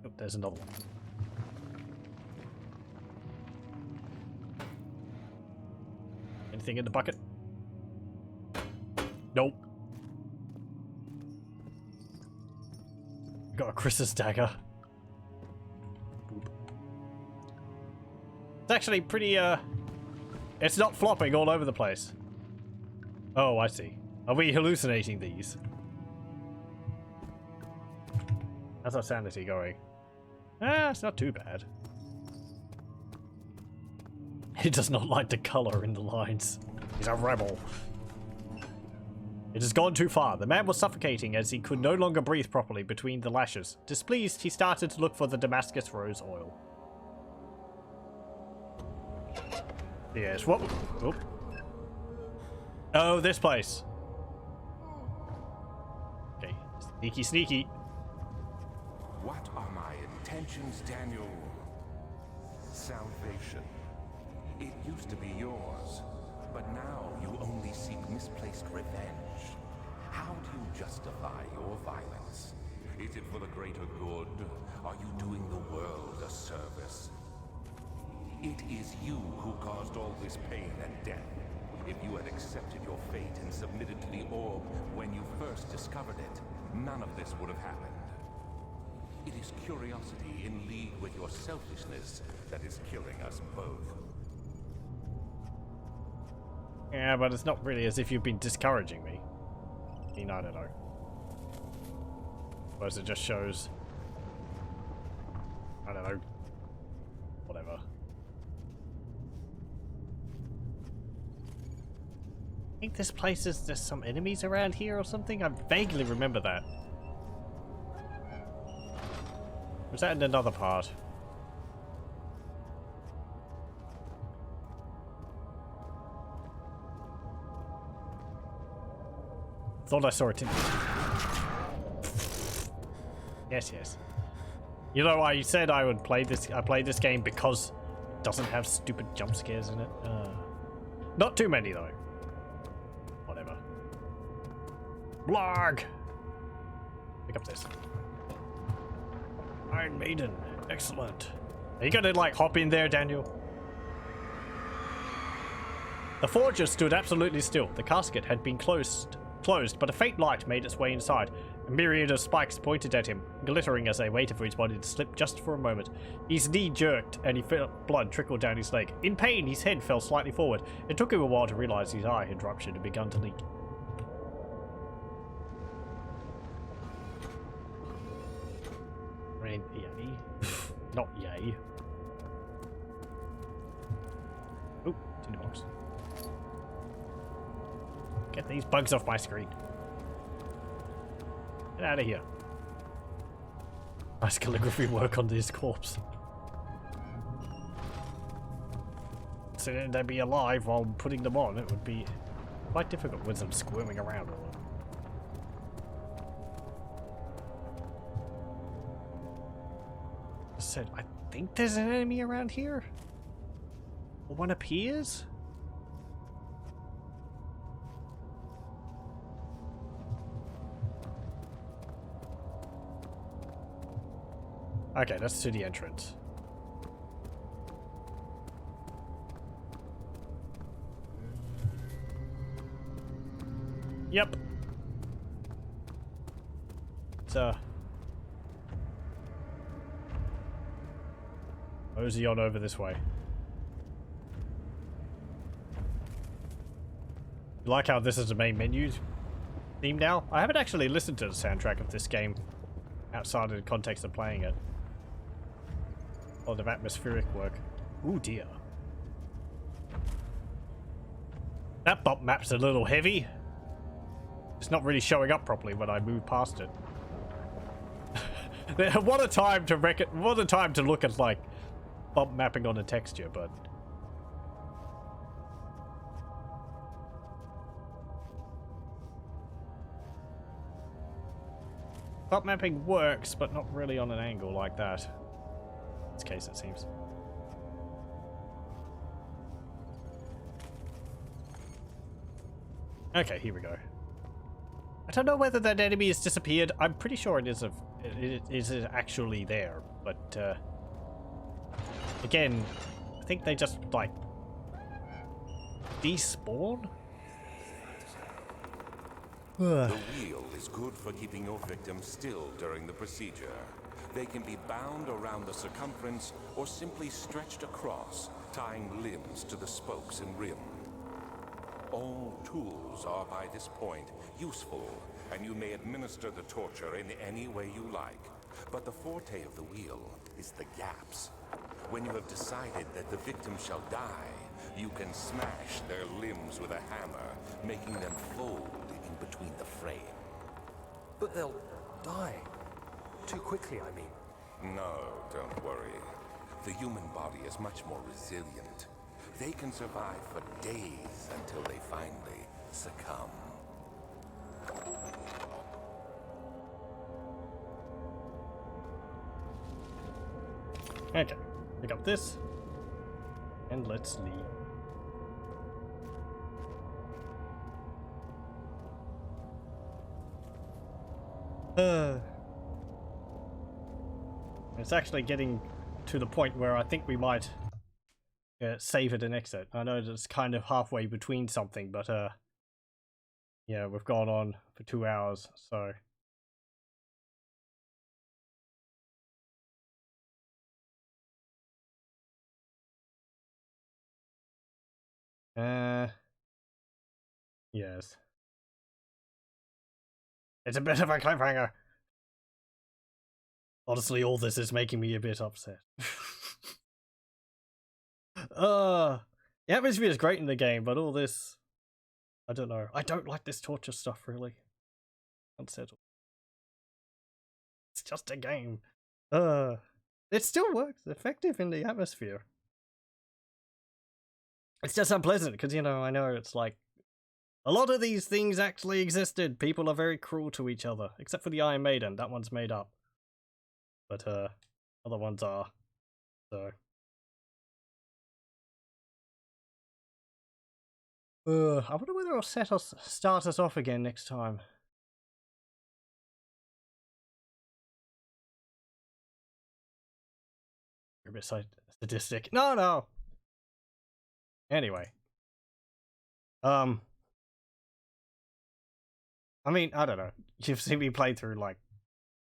Oh, there's another one. Anything in the bucket? Nope. Got a Chris's dagger. Boop. It's actually pretty, it's not flopping all over the place. Oh, I see. Are we hallucinating these? How's our sanity going? Ah, it's not too bad. He does not like the color in the lines. He's a rebel. It has gone too far. The man was suffocating as he could no longer breathe properly between the lashes. Displeased, he started to look for the Damascus rose oil. Yes, what? Oh, oh, this place. Okay, sneaky, sneaky. What are my intentions, Daniel? Salvation. It used to be yours, but now you only seek misplaced revenge. How do you justify your violence? Is it for the greater good? Are you doing the world a service? It is you who caused all this pain and death. If you had accepted your fate and submitted to the orb when you first discovered it, none of this would have happened. It is curiosity in league with your selfishness that is killing us both. Yeah, but it's not really as if you've been discouraging me. I mean, I don't know. Suppose it just shows... I don't know. Whatever. I think this place is... There's some enemies around here or something? I vaguely remember that. Was that in another part? Thought I saw it in. Yes, yes. You know, I said I would play this. I played this game because it doesn't have stupid jump scares in it. Not too many though. Whatever. Blarg. Pick up this. Iron Maiden. Excellent. Are you gonna like hop in there, Daniel? The forger stood absolutely still. The casket had been closed, but a faint light made its way inside. A myriad of spikes pointed at him, glittering as they waited for his body to slip just for a moment. His knee jerked, and he felt blood trickle down his leg. In pain, his head fell slightly forward. It took him a while to realize his eye had ruptured and begun to leak. Yay. Not yay. Ooh, tinderbox. Get these bugs off my screen. Get out of here. Nice calligraphy work on this corpse. So they'd be alive while putting them on. It would be quite difficult with them squirming around. Said, I think there's an enemy around here. Or one appears. Okay, that's to the entrance. Yep. It's mosey on over this way. You like how this is the main menu theme now? I haven't actually listened to the soundtrack of this game outside of the context of playing it. A lot of atmospheric work. Ooh dear. That bump map's a little heavy. It's not really showing up properly when I move past it. What a time to what a time to look at like bump mapping on a texture, but bump mapping works, but not really on an angle like that. In this case, it seems. Okay, here we go. I don't know whether that enemy has disappeared. I'm pretty sure it is actually there, but again, I think they just like despawn. The wheel is good for keeping your victims still during the procedure. They can be bound around the circumference or simply stretched across, tying limbs to the spokes and rim. All tools are by this point useful, and you may administer the torture in any way you like. But the forte of the wheel is the gaps. When you have decided that the victim shall die, you can smash their limbs with a hammer, making them fold in between the frame. But they'll die. Too quickly, I mean. No, don't worry. The human body is much more resilient. They can survive for days until they finally succumb. Okay, pick up this, and let's leave. It's actually getting to the point where I think we might save it and exit. I know it's kind of halfway between something, but yeah, we've gone on for 2 hours, so. Yes. It's a bit of a cliffhanger. Honestly, all this is making me a bit upset. The atmosphere is great in the game, but all this, I don't know. I don't like this torture stuff, really. Unsettled. It's just a game. It still works effective in the atmosphere. It's just unpleasant, because, you know, I know it's like, a lot of these things actually existed. People are very cruel to each other, except for the Iron Maiden. That one's made up. But, other ones are, so. I wonder whether it'll start us off again next time. You're a bit sadistic. No! Anyway. I mean, I don't know. You've seen me play through, like,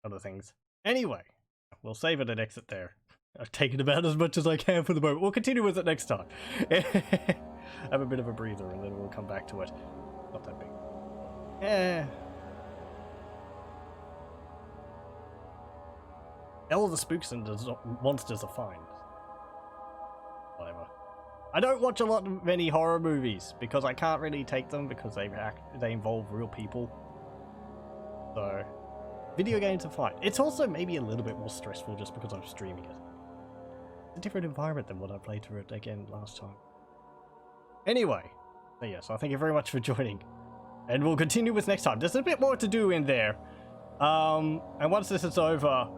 other things. Anyway, we'll save it and exit there. I've taken about as much as I can for the moment. We'll continue with it next time. Have a bit of a breather and then we'll come back to it. Not that big. Yeah. All the spooks and the monsters are fine. Whatever. I don't watch many horror movies because I can't really take them because they involve real people. So, video games are fine. It's also maybe a little bit more stressful just because I'm streaming it. It's a different environment than what I played through it again last time. Anyway, so yes, I thank you very much for joining. And we'll continue with next time. There's a bit more to do in there. And once this is over,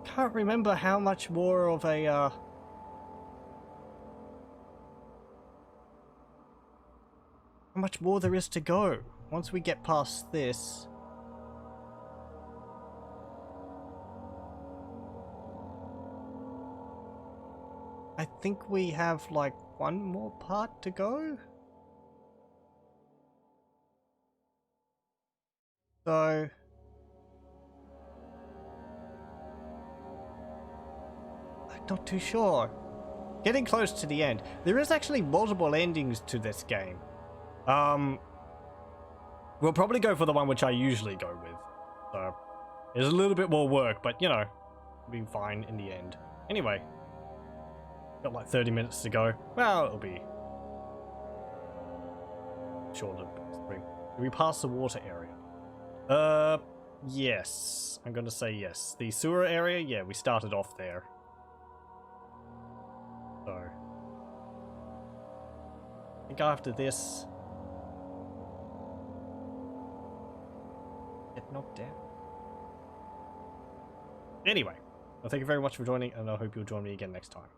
can't remember how much more of a how much more there is to go once we get past this. I think we have like one more part to go. So I'm not too sure. Getting close to the end. There is actually multiple endings to this game. We'll probably go for the one which I usually go with. So there's a little bit more work, but you know, it'll be fine in the end. Anyway. Got like 30 minutes to go. Well, it'll be shorter. Do we pass the water area? Yes. I'm gonna say yes. The sewer area? Yeah, we started off there. So. I think after this. Get knocked down. Anyway. Well, thank you very much for joining, and I hope you'll join me again next time.